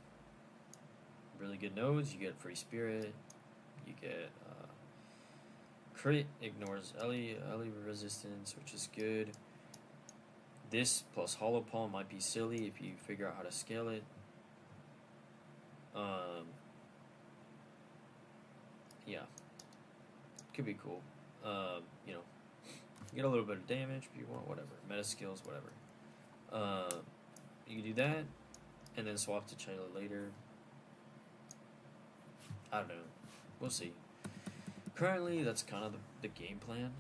really good nodes. You get free spirit. You get crit, ignores Ellie resistance, which is good. This plus Hollow Palm might be silly if you figure out how to scale it. Yeah, could be cool. You know, get a little bit of damage if you want, whatever. Meta skills, whatever. You can do that, and then swap to China later. I don't know. We'll see. Currently, that's kind of the game plan.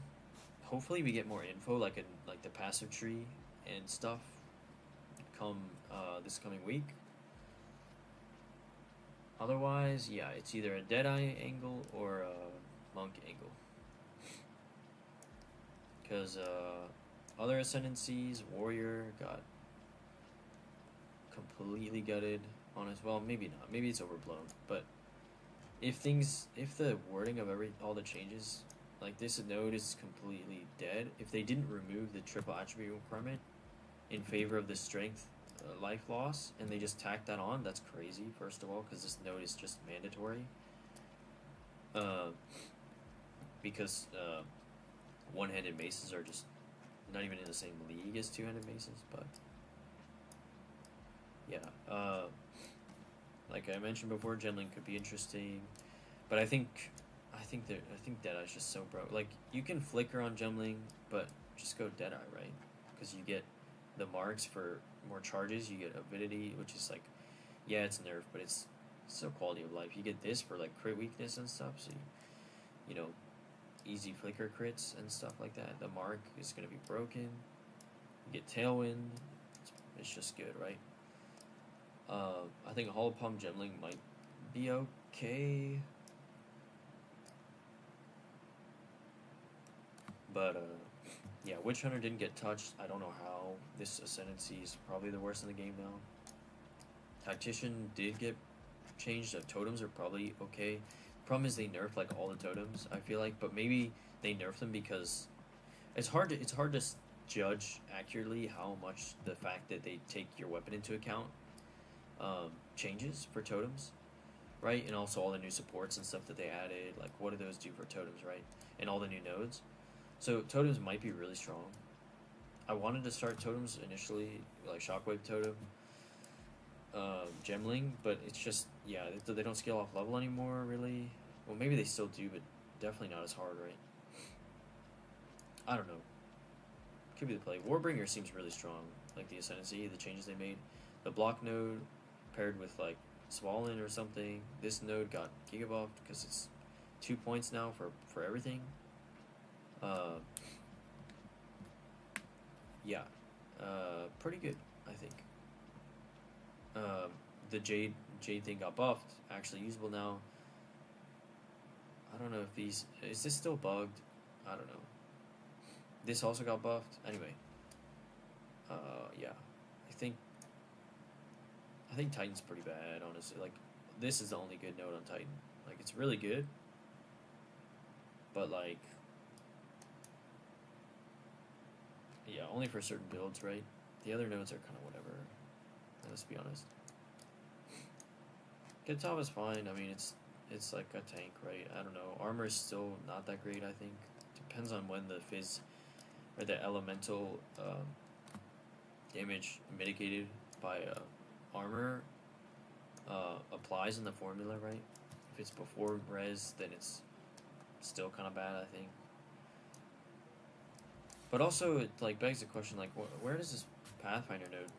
Hopefully, we get more info, like the passive tree and stuff, come this coming week. Otherwise, yeah, it's either a Deadeye angle or a Monk angle. Because other Ascendancies, Warrior got completely gutted on as well. Maybe not. Maybe it's overblown. But if the wording of all the changes, like this node is completely dead. If they didn't remove the triple attribute requirement in favor of the strength life loss, and they just tacked that on, that's crazy, first of all, because this node is just mandatory. Because one-handed maces are just not even in the same league as two-handed maces, but yeah. Like I mentioned before, Genling could be interesting, but I think Deadeye's just so broke. Like, you can flicker on Gemling, but just go Deadeye, right? Because you get the marks for more charges. You get avidity, which is like, yeah, it's nerfed, but it's still quality of life. You get this for like crit weakness and stuff, so you know, easy flicker crits and stuff like that. The mark is gonna be broken. You get Tailwind. It's just good, right? I think Hollow Palm Gemling might be okay. But yeah, Witch Hunter didn't get touched. I don't know how. This Ascendancy is probably the worst in the game now. Tactician did get changed. Totems are probably okay. Problem is they nerfed like all the totems, I feel like, but maybe they nerfed them because it's hard to judge accurately how much the fact that they take your weapon into account changes for totems, right? And also all the new supports and stuff that they added, like what do those do for totems, right? And all the new nodes. So totems might be really strong. I wanted to start totems initially, like Shockwave Totem, Gemling, but it's just, yeah, they don't scale off level anymore, really. Well, maybe they still do, but definitely not as hard, right? I don't know. Could be the play. Warbringer seems really strong, like the Ascendancy, the changes they made. The block node paired with, like, Swollen or something. This node got gigabuffed because it's 2 points now for everything. Yeah. Pretty good, I think. The Jade thing got buffed, actually usable now. I don't know if these... Is this still bugged? I don't know. This also got buffed. Anyway. Yeah. I think Titan's pretty bad, honestly. Like, this is the only good node on Titan. Like, it's really good. But, like... Yeah, only for certain builds, right? The other nodes are kind of whatever. Let's be honest. Kitov is fine. I mean, it's like a tank, right? I don't know. Armor is still not that great, I think. Depends on when the Fizz or the elemental damage mitigated by armor applies in the formula, right? If it's before res, then it's still kind of bad, I think. But also, it like begs the question, like, where does this Pathfinder node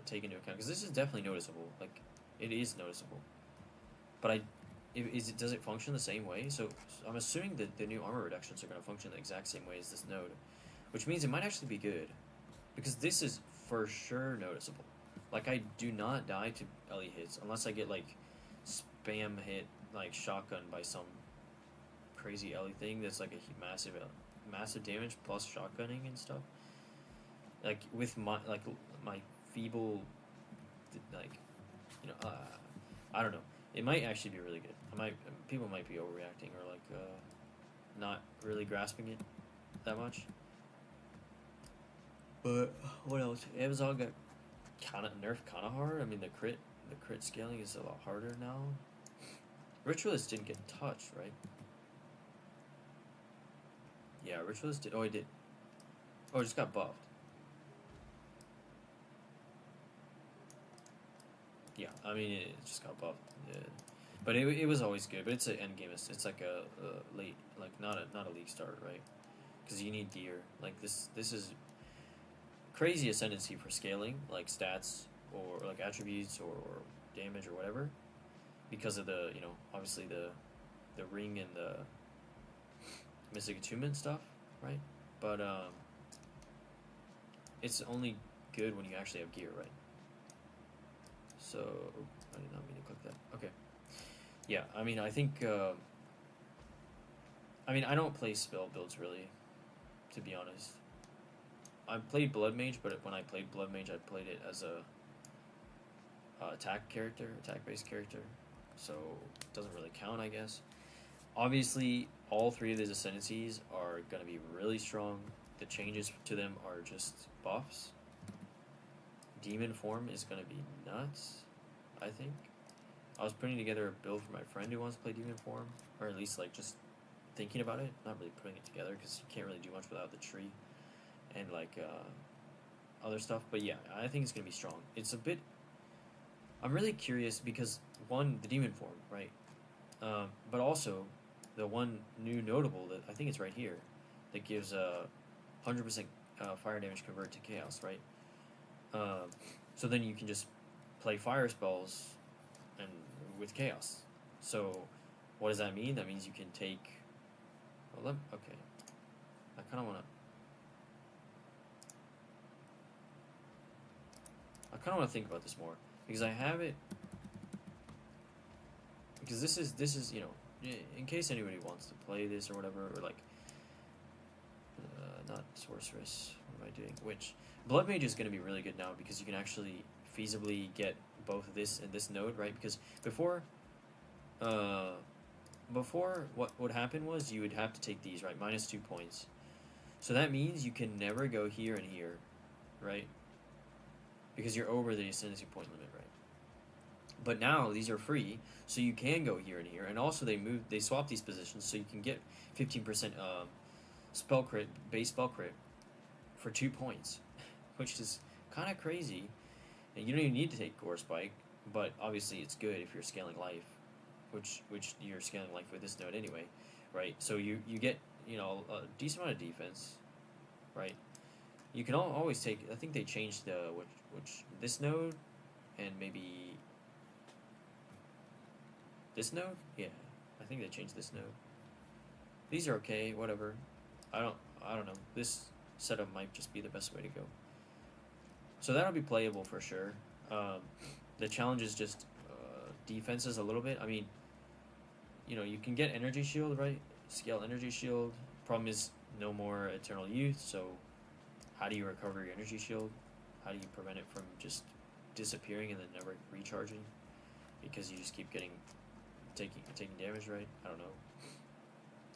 take into account? Because this is definitely noticeable. Like, it is noticeable. But does it function the same way? So I'm assuming that the new armor reductions are going to function the exact same way as this node, which means it might actually be good, because this is for sure noticeable. Like, I do not die to Ellie hits unless I get like spam hit, like shotgun by some crazy Ellie thing that's like a massive damage plus shotgunning and stuff. Like with my feeble, like, you know, I don't know. It might actually be really good. People might be overreacting or like not really grasping it that much. But what else? Amazon got kind of nerfed kind of hard. I mean, the crit scaling is a lot harder now. Ritualist didn't get touched, right? Yeah, Ritualist did. Oh, he did. Oh, it just got buffed. Yeah, I mean, it just got buffed. Yeah. But it was always good. But it's an end game. It's like a late, like not a league start, right? Because you need deer. Like this is crazy ascendancy for scaling, like stats or like attributes or damage or whatever, because of the, you know, obviously the ring and the mystic attunement stuff, right? But it's only good when you actually have gear, right? So I did not mean to click that. Okay. Yeah, I mean, I think I mean, I don't play spell builds really, to be honest. I played Blood Mage, but when I played Blood Mage, I played it as a attack-based character, so it doesn't really count, I guess. Obviously, all three of these ascendancies are going to be really strong. The changes to them are just buffs. Demon form is going to be nuts, I think. I was putting together a build for my friend who wants to play demon form, or at least like just thinking about it, not really putting it together because you can't really do much without the tree and like other stuff. But yeah, I think it's going to be strong. It's a bit... I'm really curious because, one, the demon form, right? But also, the one new notable that I think it's right here that gives 100% fire damage convert to chaos, right? So then you can just play fire spells and with chaos. So what does that mean? That means you can take... Well, okay. I kind of want to think about this more, because I have it because this is in case anybody wants to play this or whatever, or like not sorceress. What am I doing? Which blood mage is going to be really good now because you can actually feasibly get both this and this node, right? Because before what would happen was you would have to take these, right, -2 points. So that means you can never go here and here, right? Because you're over the ascendancy point limit, right? But now these are free, so you can go here and here, and also they swap these positions, so you can get 15% spell crit, base spell crit, for 2 points, which is kind of crazy. And you don't even need to take Gore Spike, but obviously it's good if you're scaling life, which you're scaling life with this node anyway, right? So you get a decent amount of defense, right? You can always take. I think they changed the which this node, and maybe this node. Yeah, I think they changed this node. These are okay, whatever. I don't know. This setup might just be the best way to go. So that'll be playable for sure. The challenge is just defenses a little bit. I mean, you can get energy shield, right? Scale energy shield. Problem is no more eternal youth. So how do you recover your energy shield? How do you prevent it from just disappearing and then never recharging? Because you just keep taking damage, right? I don't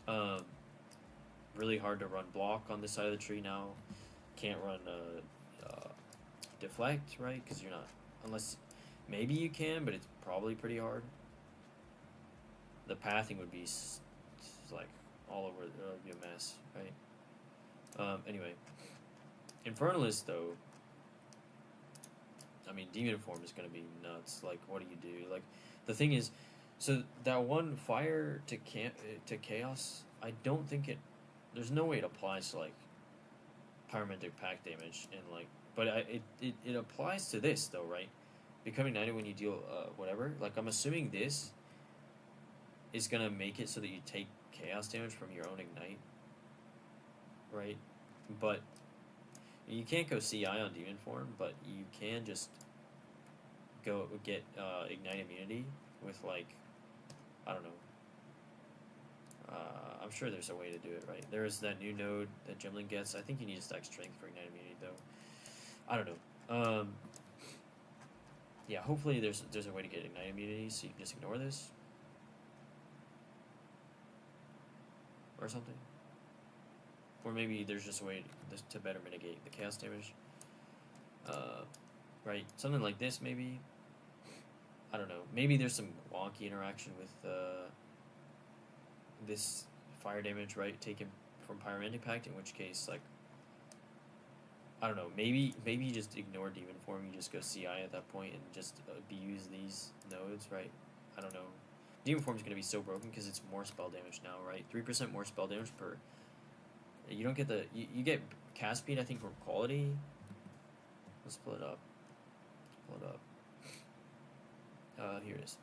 know. Really hard to run block on this side of the tree now. Can't run deflect, right? Because you're not, unless maybe you can, but it's probably pretty hard. The pathing would be like all over. It would be a mess, right? Anyway, Infernalist though. I mean, Demon Form is gonna be nuts. Like, what do you do? Like, the thing is, so that one fire to chaos, I don't think it. There's no way it applies to like pyromantic pack damage and like, but it applies to this though, right? Becoming Knighted when you deal whatever. Like, I'm assuming this is gonna make it so that you take chaos damage from your own ignite, right? But you can't go CI on Demon Form, but you can just go get ignite immunity with like, I don't know. I'm sure there's a way to do it, right? There is that new node that Gemlin gets. I think you need to stack strength for ignite immunity though. I don't know. Yeah, hopefully there's a way to get ignite immunity so you can just ignore this. Or something. Or maybe there's just a way to better mitigate the chaos damage. Right? Something like this, maybe. I don't know. Maybe there's some wonky interaction with this fire damage, right? Taken from Pyromantic Pact, in which case, like, I don't know. Maybe you just ignore Demon Form. You just go CI at that point and just abuse these nodes, right? I don't know. Demon Form is going to be so broken because it's more spell damage now, right? 3% more spell damage per. You don't get the. You get cast speed, I think, from quality. Let's pull it up. Here it is.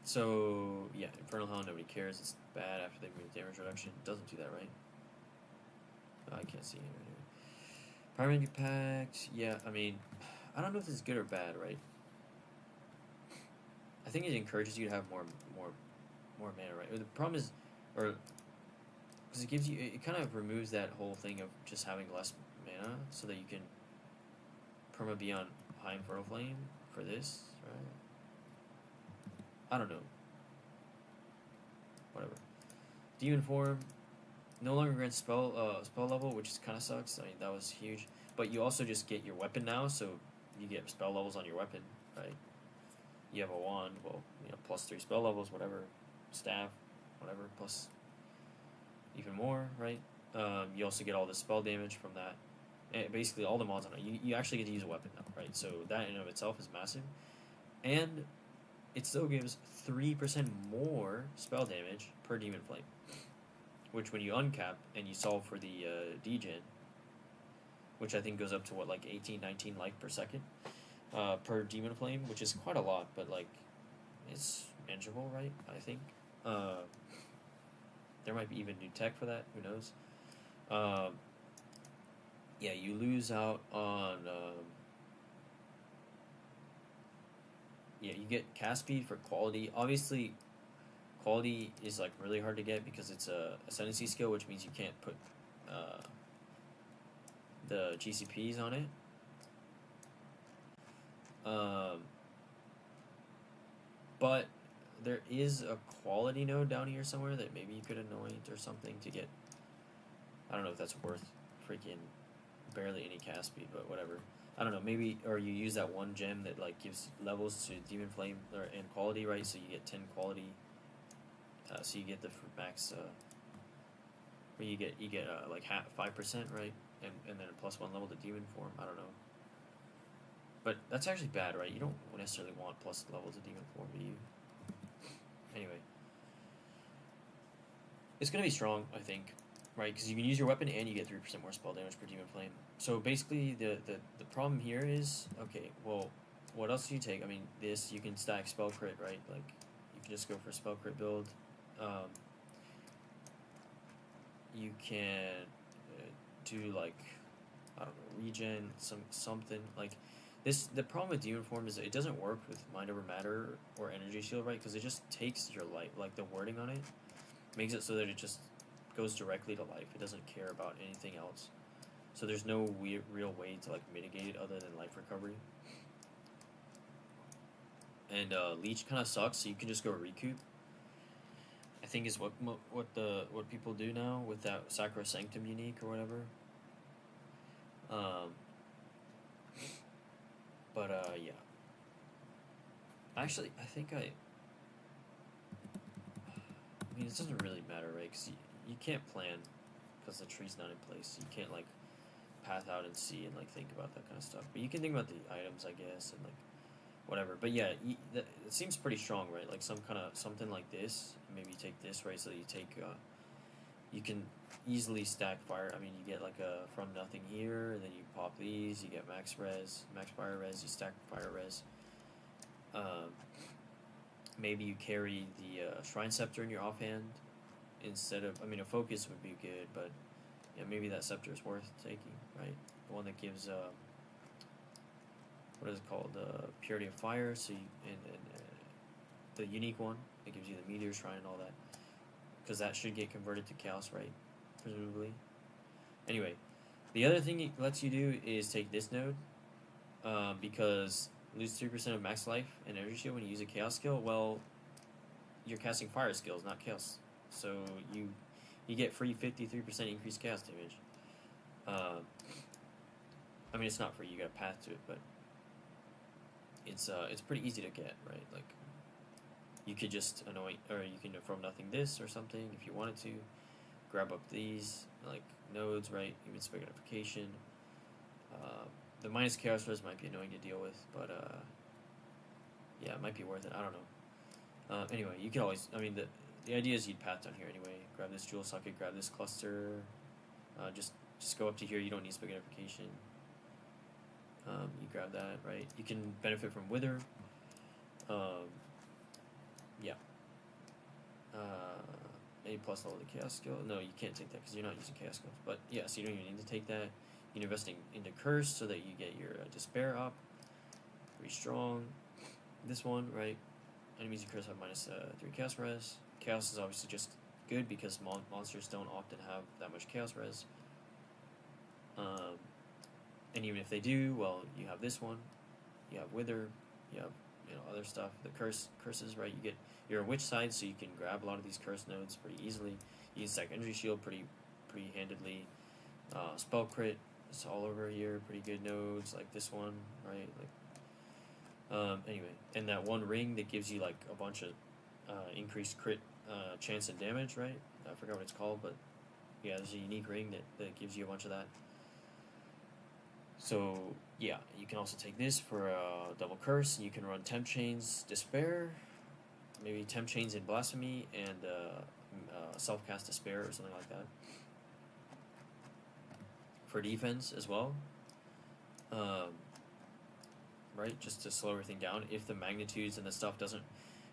So, yeah, Infernal Hound, nobody cares. It's bad after they move damage reduction. It doesn't do that, right? I can't see it right here. Pyromantic Pact, yeah, I mean, I don't know if this is good or bad, right? I think it encourages you to have more mana, right? The problem is, because it gives you, it kind of removes that whole thing of just having less mana, so that you can perma be on High Infernal Flame for this, right? I don't know. Whatever. Demon Form no longer grants spell level, which kind of sucks. I mean, that was huge. But you also just get your weapon now, so you get spell levels on your weapon, right? You have a wand, well, +3 spell levels, whatever, staff, whatever, plus even more, right? You also get all the spell damage from that. And basically, all the mods on it. You actually get to use a weapon now, right? So that in and of itself is massive. And it still gives 3% more spell damage per Demon Flame. Which, when you uncap and you solve for the degen, which I think goes up to, what, like 18, 19 life per second per Demon Flame, which is quite a lot, but, like, it's manageable, right? I think. There might be even new tech for that. Who knows? Yeah, you lose out on yeah, you get cast speed for quality. Obviously, quality is like really hard to get because it's a ascendancy skill, which means you can't put uh, the GCPs on it. Um, but there is a quality node down here somewhere that maybe you could anoint or something to get. I don't know if that's worth freaking barely any cast speed, but whatever. I don't know, maybe, or you use that one gem that like gives levels to Demon Flame or and quality, right? So you get 10 quality. So you get the max. Where you get like 5%, right? And then a +1 level to Demon Form. I don't know. But that's actually bad, right? You don't necessarily want plus level to Demon Form, do you? Anyway, it's gonna be strong, I think, right? Because you can use your weapon and you get 3% more spell damage per Demon Flame. So basically, the problem here is, okay, well, what else do you take? I mean, this, you can stack spell crit, right? Like, you can just go for a spell crit build. You can do like, I don't know, regen, something like this. The problem with Demon Form is that it doesn't work with Mind Over Matter or Energy Shield, right? Because it just takes your life, like the wording on it makes it so that it just goes directly to life. It doesn't care about anything else. So there's no real way to like mitigate it other than life recovery. And Leech kind of sucks, so you can just go recoup. I think is what people do now with that Sacrosanctum unique or whatever. But yeah. Actually, I think I mean, it doesn't really matter, right? Because you can't plan because the tree's not in place. You can't like path out and see and like think about that kind of stuff. But you can think about the items, I guess, and like whatever. But yeah, it seems pretty strong, right? Like something like this. Maybe you take this, right? So you take you can easily stack fire. I mean, you get like a from nothing here, and then you pop these. You get max res, max fire res. You stack fire res. Maybe you carry the Shrine Scepter in your offhand instead of. I mean, a focus would be good, but yeah, maybe that scepter is worth taking, right? The one that gives what is it called? Purity of Fire. So you, and the unique one that gives you the Meteor Shrine and all that, because that should get converted to Chaos, right? Presumably. Anyway, the other thing it lets you do is take this node, because lose 3% of max life and energy shield when you use a Chaos skill. Well, you're casting fire skills, not Chaos, so you get free 53% increased Chaos damage. I mean, it's not free; you got a path to it, but it's pretty easy to get, right? Like, you could just anoint, or you can from nothing this or something if you wanted to. Grab up these like nodes, right? Even Spaghettification. The minus Chaos Res might be annoying to deal with, but yeah, it might be worth it. I don't know. Anyway, you can always. I mean, the idea is you'd path down here anyway. Grab this Jewel Socket. Grab this cluster. Just go up to here. You don't need Spaghettification. You grab that, right? You can benefit from Wither. Yeah. A plus level the Chaos skill. No, you can't take that because you're not using Chaos skills. But yeah, so you don't even need to take that. You're investing into Curse so that you get your Despair up. Pretty strong. This one, right? Enemies you curse have minus 3 Chaos res. Chaos is obviously just good because monsters don't often have that much Chaos res. And even if they do, well, you have this one. You have Wither. You have other stuff. The curses, right? You're a witch side, so you can grab a lot of these curse nodes pretty easily. You can stack energy shield pretty handedly. Spell crit is all over here. Pretty good nodes like this one, right? Like, anyway, and that one ring that gives you like a bunch of increased crit chance and damage, right? I forgot what it's called, but yeah, there's a unique ring that gives you a bunch of that. So yeah, you can also take this for a double curse, and you can run Temp Chains, Despair, maybe Temp Chains in Blasphemy, and self-cast Despair or something like that. For defense as well. Right, just to slow everything down if the magnitudes and the stuff doesn't.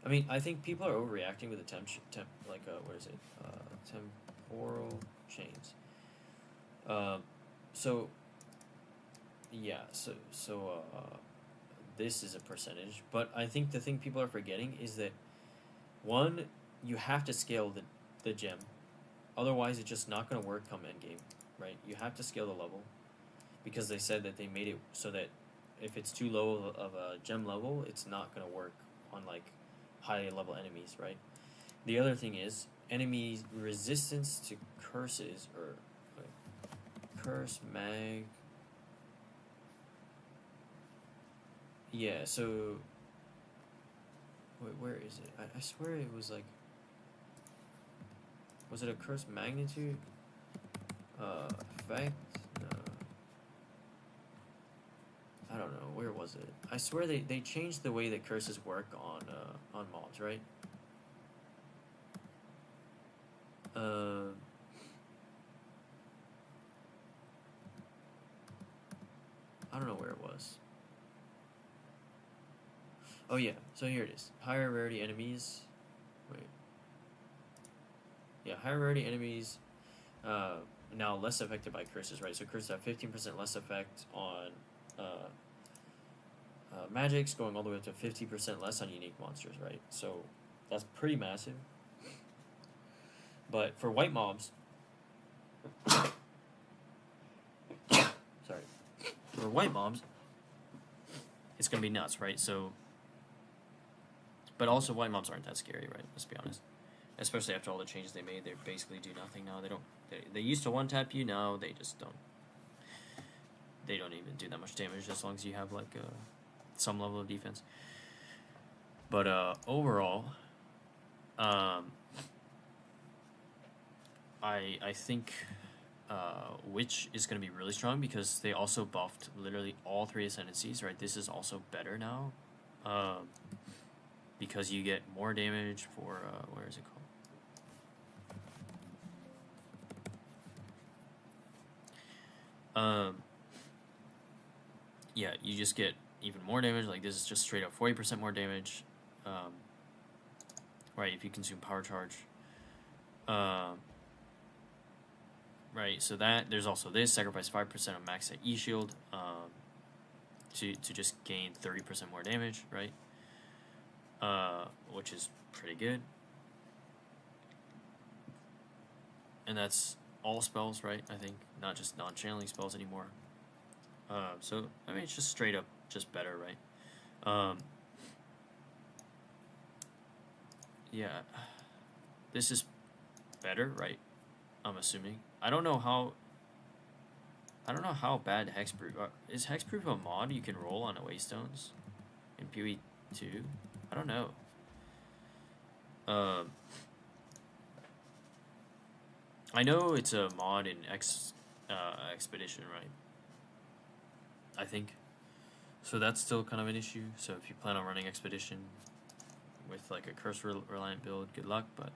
I mean, I think people are overreacting with the what is it? Temporal chains. So yeah, so this is a percentage, but I think the thing people are forgetting is that, one, you have to scale the gem, otherwise it's just not going to work come endgame, right? You have to scale the level, because they said that they made it so that if it's too low of a gem level, it's not going to work on like high level enemies, right? The other thing is enemies resistance to curses, or curse mag. Yeah, so wait, where is it? I swear it was like, was it a curse magnitude effect? No, I don't know, where was it? I swear they changed the way that curses work on mobs, right? I don't know where it was. Oh yeah, so here it is. Higher rarity enemies. Wait. Yeah, higher rarity enemies now less affected by curses, right? So curses have 15% less effect on magics, going all the way up to 50% less on unique monsters, right? So that's pretty massive. But for white mobs, sorry, for white mobs, it's gonna be nuts, right? So, but also white mobs aren't that scary, right? Let's be honest. Especially after all the changes they made, they basically do nothing now. They used to one tap you, now they just don't. They don't even do that much damage as long as you have like some level of defense. But overall, I think Witch is going to be really strong because they also buffed literally all 3 ascendancies, right? This is also better now, because you get more damage for where is it called? Yeah, you just get even more damage. Like this is just straight up 40% more damage, right? If you consume power charge. Right, so that there's also this sacrifice 5% of max at E shield to just gain 30% more damage, right? Which is pretty good. And that's all spells, right? I think not just non-channeling spells anymore. So I mean, it's just straight up just better, right? Yeah, this is better, right? I'm assuming. I don't know how bad Hexproof is. Hexproof a mod you can roll on away stones in PoE 2? I don't know. I know it's a mod in Expedition, right? I think. So that's still kind of an issue. So if you plan on running Expedition with like a curse reliant build, good luck. But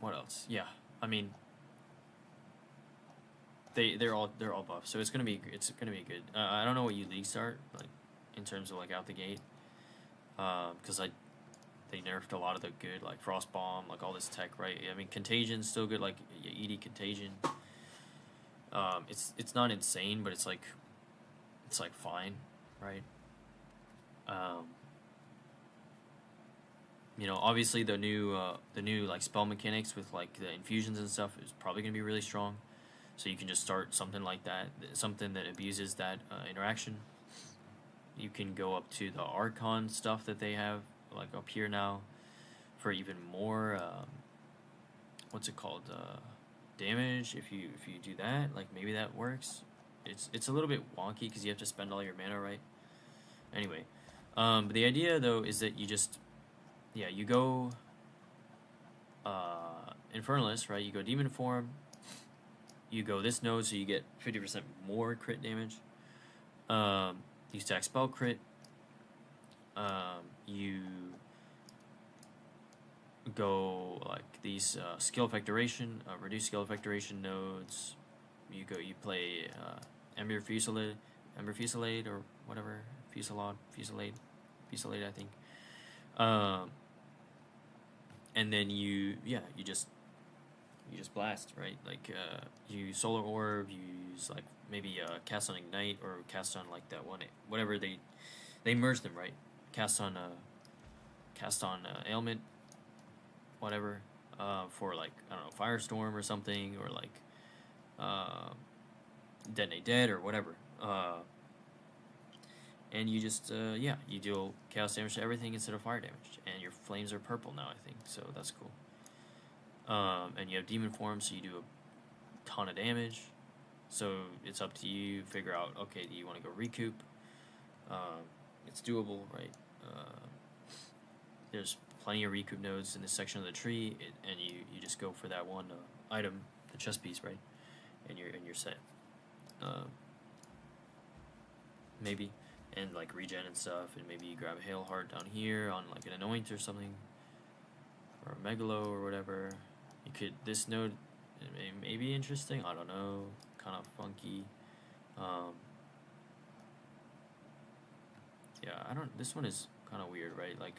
what else? Yeah, I mean, they're all buffed, so it's gonna be good. I don't know what you league start like in terms of like out the gate, because they nerfed a lot of the good like Frost Bomb, like all this tech, right? I mean, Contagion's still good, like ED Contagion. It's not insane, but it's like fine, right? You know, obviously the new like spell mechanics with like the infusions and stuff is probably gonna be really strong. So you can just start something like that, something that abuses that interaction. You can go up to the Archon stuff that they have like up here now for even more what's it called, damage. If you do that, like maybe that works. It's a little bit wonky because you have to spend all your mana, right? Anyway, but the idea though is that you just you go Infernalist, right? You go Demon Form. You go this node, so you get 50% more crit damage. You stack spell crit. You go like these skill effect duration, reduce skill effect duration nodes. You play Ember Fusillade or whatever, Fusillade, I think. And then you you just blast, right? Like you use Solar Orb, you use like maybe cast on Ignite or cast on like that one, whatever they merge them, right? Cast on Ailment, whatever, for like I don't know Firestorm or something, or like Detonate Dead or whatever. And you just you deal chaos damage to everything instead of fire damage, and your flames are purple now, I think, so that's cool. And you have demon form, so you do a ton of damage. So it's up to you. Figure out, okay, do you want to go recoup? It's doable, right? There's plenty of recoup nodes in this section of the tree, and you just go for that one item, the chest piece, right? And you're set. Maybe. And like regen and stuff, and maybe you grab a Hail Heart down here on like an Anoint or something, or a Megalo or whatever. You could, this node may be interesting, I don't know, kind of funky. This one is kind of weird, right? Like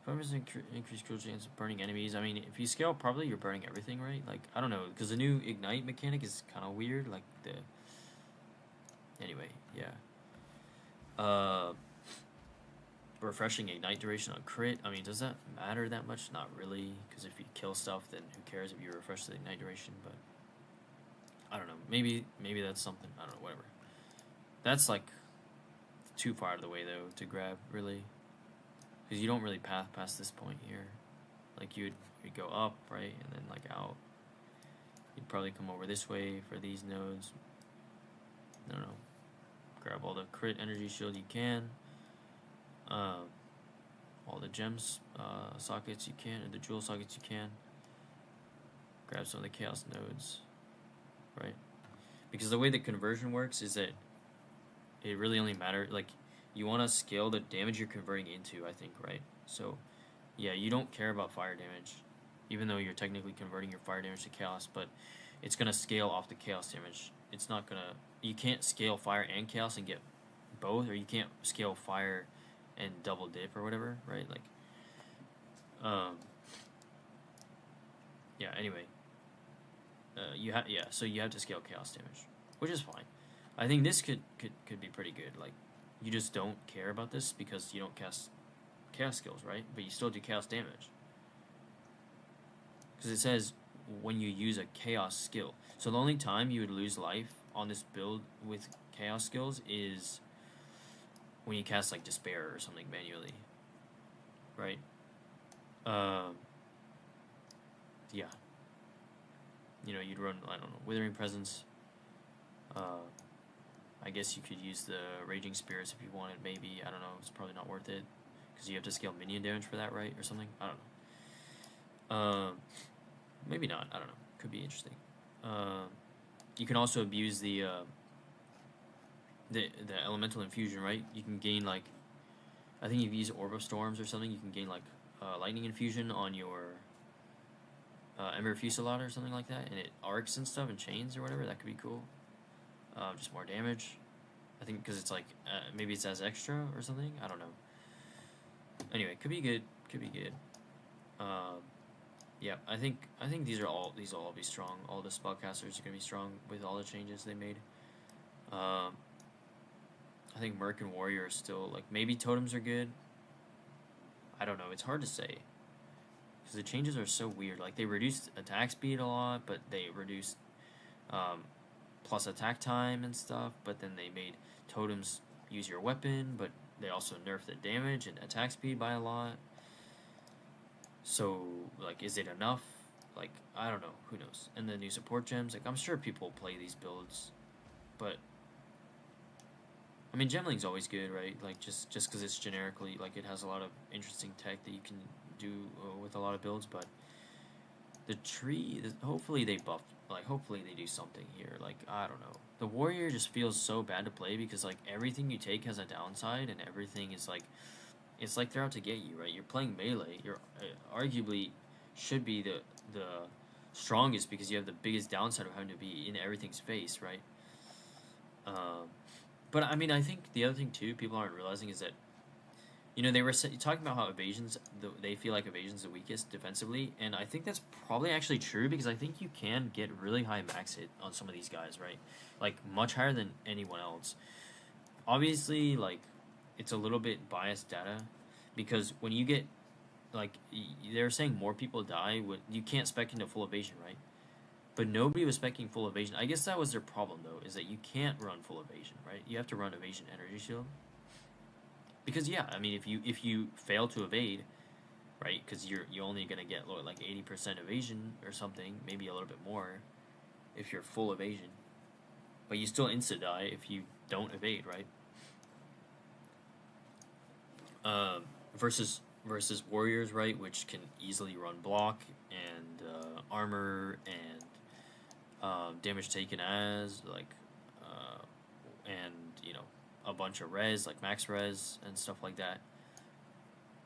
5% increased cruel chance of burning enemies. I mean, if you scale, probably you're burning everything, right? Like, I don't know, because the new Ignite mechanic is kind of weird, like anyway, yeah. Refreshing Ignite duration on crit. I mean, does that matter that much? Not really, because if you kill stuff, then who cares if you refresh the Ignite duration? But I don't know. Maybe that's something. I don't know. Whatever. That's like too far out of the way though to grab, really, because you don't really path past this point here. Like you'd go up, right, and then like out. You'd probably come over this way for these nodes. I don't know. Grab all the crit energy shield you can. All the gems sockets you can, and the jewel sockets you can. Grab some of the chaos nodes, right? Because the way that conversion works is that it really only matters, like, you want to scale the damage you're converting into, I think, right? So, yeah, you don't care about fire damage, even though you're technically converting your fire damage to chaos, but it's going to scale off the chaos damage. It's not going to, you can't scale fire and chaos and get both, or you can't scale fire and double dip or whatever, right? Like, yeah, anyway. So you have to scale chaos damage, which is fine. I think this could be pretty good. Like, you just don't care about this because you don't cast chaos skills, right? But you still do chaos damage. Because it says when you use a chaos skill. So the only time you would lose life on this build with chaos skills is when you cast like Despair or something manually, right? Yeah. You know, you'd run, I don't know, Withering Presence. I guess you could use the Raging Spirits if you wanted, maybe. I don't know, it's probably not worth it, because you have to scale minion damage for that, right? Or something? I don't know. Maybe not, I don't know. Could be interesting. You can also abuse the Elemental Infusion, right? You can gain, like, I think if you use Orb of Storms or something, you can gain, like, Lightning Infusion on your Ember Fusillade or something like that, and it arcs and stuff and chains or whatever. That could be cool. Just more damage. I think because it's like maybe it's as extra or something. I don't know. Anyway, could be good. Could be good. Yeah, I think these will all be strong. All the spellcasters are gonna be strong with all the changes they made. I think Merc and Warrior are still, like, maybe totems are good. I don't know. It's hard to say. Because the changes are so weird. Like, they reduced attack speed a lot, but they reduced plus attack time and stuff. But then they made totems use your weapon, but they also nerfed the damage and attack speed by a lot. So, like, is it enough? Like, I don't know. Who knows? And the new support gems. Like, I'm sure people play these builds. But, I mean, Gemling's always good, right? Like, just because it's generically, like, it has a lot of interesting tech that you can do with a lot of builds, but the tree, hopefully they buff, like, hopefully they do something here. Like, I don't know. The Warrior just feels so bad to play because, like, everything you take has a downside, and everything is, like, it's like they're out to get you, right? You're playing melee. You're arguably should be the strongest because you have the biggest downside of having to be in everything's face, right? But, I mean, I think the other thing, too, people aren't realizing is that You know, they were talking about how they feel like evasion's the weakest defensively, and I think that's probably actually true because I think you can get really high max hit on some of these guys, right? Like much higher than anyone else. Obviously, like it's a little bit biased data because when you get like they're saying more people die when you can't spec into full evasion, right? But nobody was specking full evasion. I guess that was their problem though, is that you can't run full evasion, right? You have to run evasion energy shield. Because yeah, I mean, if you fail to evade, right? Because you're only gonna get like 80% evasion or something, maybe a little bit more, if you're full evasion. But you still insta die if you don't evade, right? Versus warriors, right, which can easily run block and armor and damage taken as and you know a bunch of res like max res and stuff like that.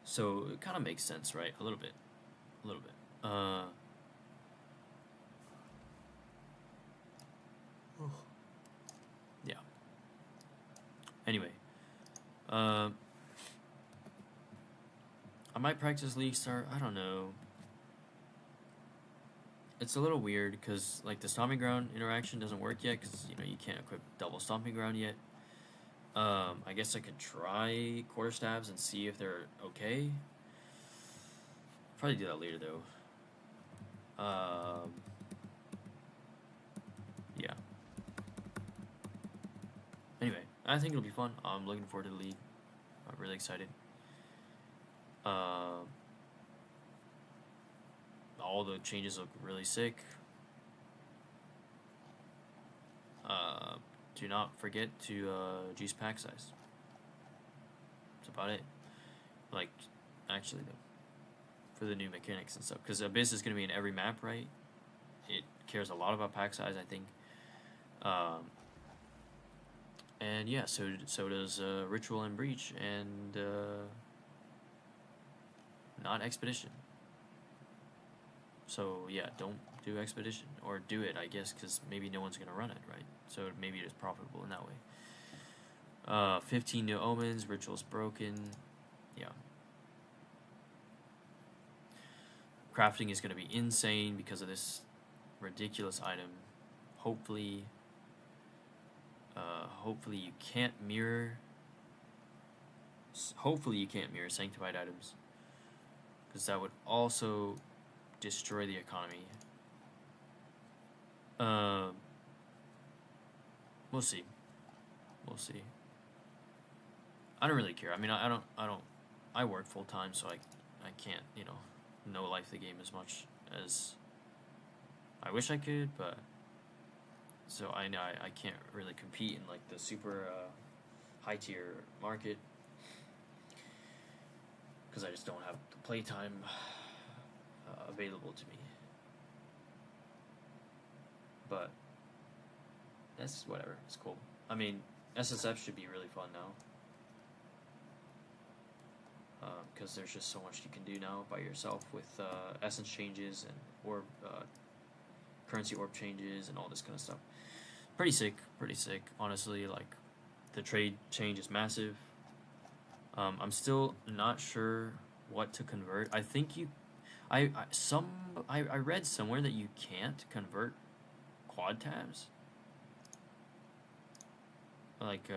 So it kind of makes sense, right? A little bit. Yeah. Anyway, I might practice League Start. I don't know. It's a little weird because like the Stomping Ground interaction doesn't work yet because you know you can't equip double Stomping Ground yet. I guess I could try Quarterstabs and see if they're okay. Probably do that later though. Yeah. Anyway, I think it'll be fun. I'm looking forward to the league. I'm really excited. All the changes look really sick. Do not forget to juice pack size. That's about it. Like, actually though, for the new mechanics and stuff, because Abyss is going to be in every map, right? It cares a lot about pack size, I think. And yeah, so does Ritual and Breach, and not Expedition. So yeah, don't do Expedition, or do it, I guess, because maybe no one's gonna run it, right? So maybe it is profitable in that way. 15 new omens, Ritual's broken. Yeah. Crafting is gonna be insane because of this ridiculous item. Hopefully you can't mirror. Hopefully you can't mirror sanctified items, because that would also destroy the economy. We'll see. I don't really care. I mean, I work full time, so I can't, no life the game as much as I wish I could, but so I know I can't really compete in like the super high tier market because I just don't have the playtime available to me. But that's whatever. It's cool. I mean, SSF should be really fun now because there's just so much you can do now by yourself with essence changes and orb currency orb changes and all this kind of stuff. Pretty sick. Honestly, like the trade change is massive. I'm still not sure what to convert. I think I read somewhere that you can't convert quad tabs. Like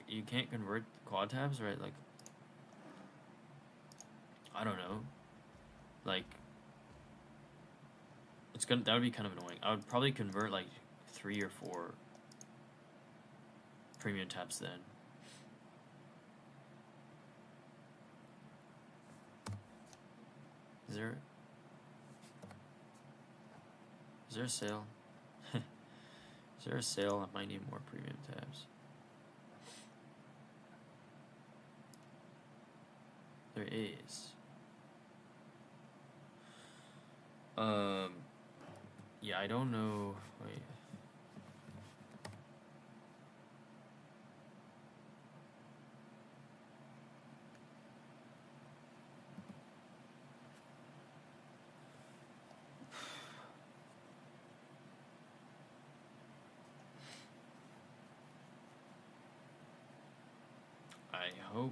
you can't convert quad tabs, right? Like I don't know. Like that would be kind of annoying. I would probably convert like 3 or 4 premium tabs then. Is there a sale? Is there a sale? I might need more premium tabs. There is. Yeah, I don't know. Wait. I hope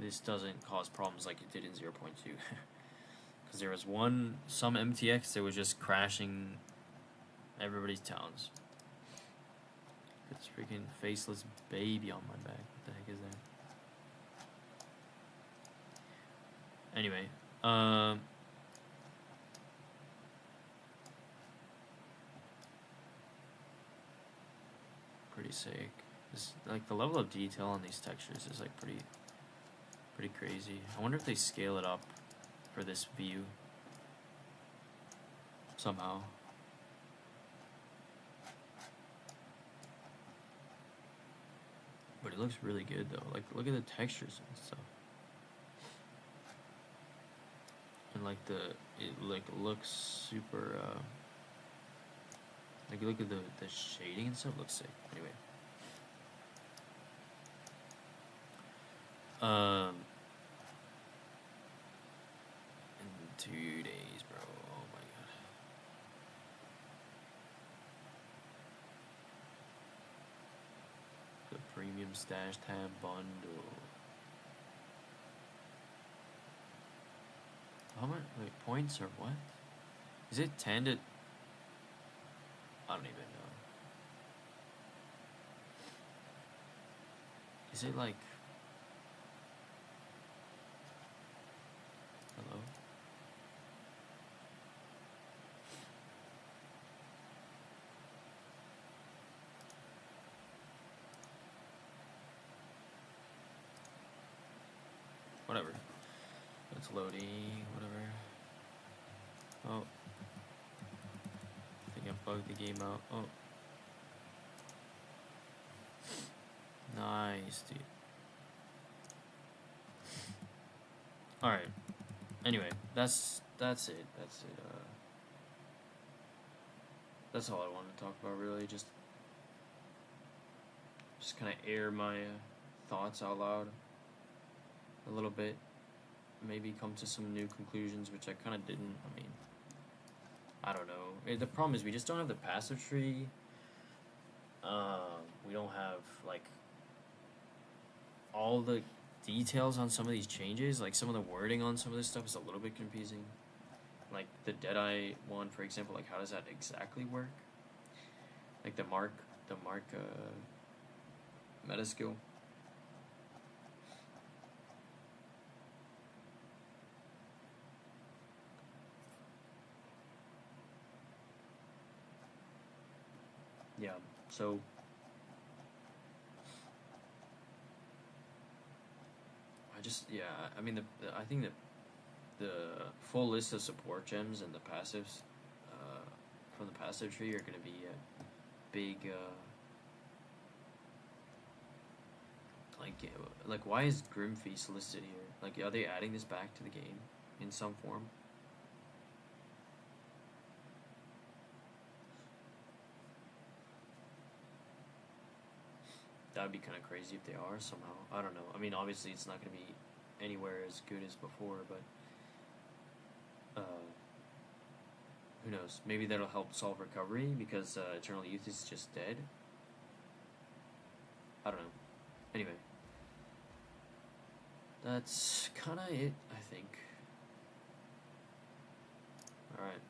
this doesn't cause problems like it did in 0.2. Because there was some MTX that was just crashing everybody's towns. This freaking faceless baby on my back. What the heck is that? Anyway, pretty sick. This, like, the level of detail on these textures is like pretty crazy. I wonder if they scale it up for this view somehow. But it looks really good though. Like, look at the textures and stuff. And like it like looks super like, look at the shading and stuff. Looks sick. Anyway, in 2 days, bro. Oh my god. The premium stash tab bundle. How much? Wait, points or what? Is it 10 to? I don't even know. Is it like? Hello? Whatever. It's loading, whatever. Oh. I think I bugged the game out. Oh. Nice, dude. Alright. Anyway, that's it. That's it. That's all I wanted to talk about, really. Just kind of air my thoughts out loud a little bit. Maybe come to some new conclusions, which I kind of didn't. I mean, I don't know. The problem is we just don't have the passive tree. We don't have, like, all the details on some of these changes. Like, some of the wording on some of this stuff is a little bit confusing. Like, the Deadeye one, for example, like, how does that exactly work? Like, the mark meta skill. Yeah, so I mean, I think that the full list of support gems and the passives from the passive tree are going to be a big like why is Grim Feast listed here? Like, are they adding this back to the game in some form? That would be kind of crazy if they are somehow. I don't know. I mean, obviously it's not going to be anywhere as good as before, but who knows? Maybe that'll help solve recovery because Eternal Youth is just dead. I don't know. Anyway, that's kind of it, I think. Alright.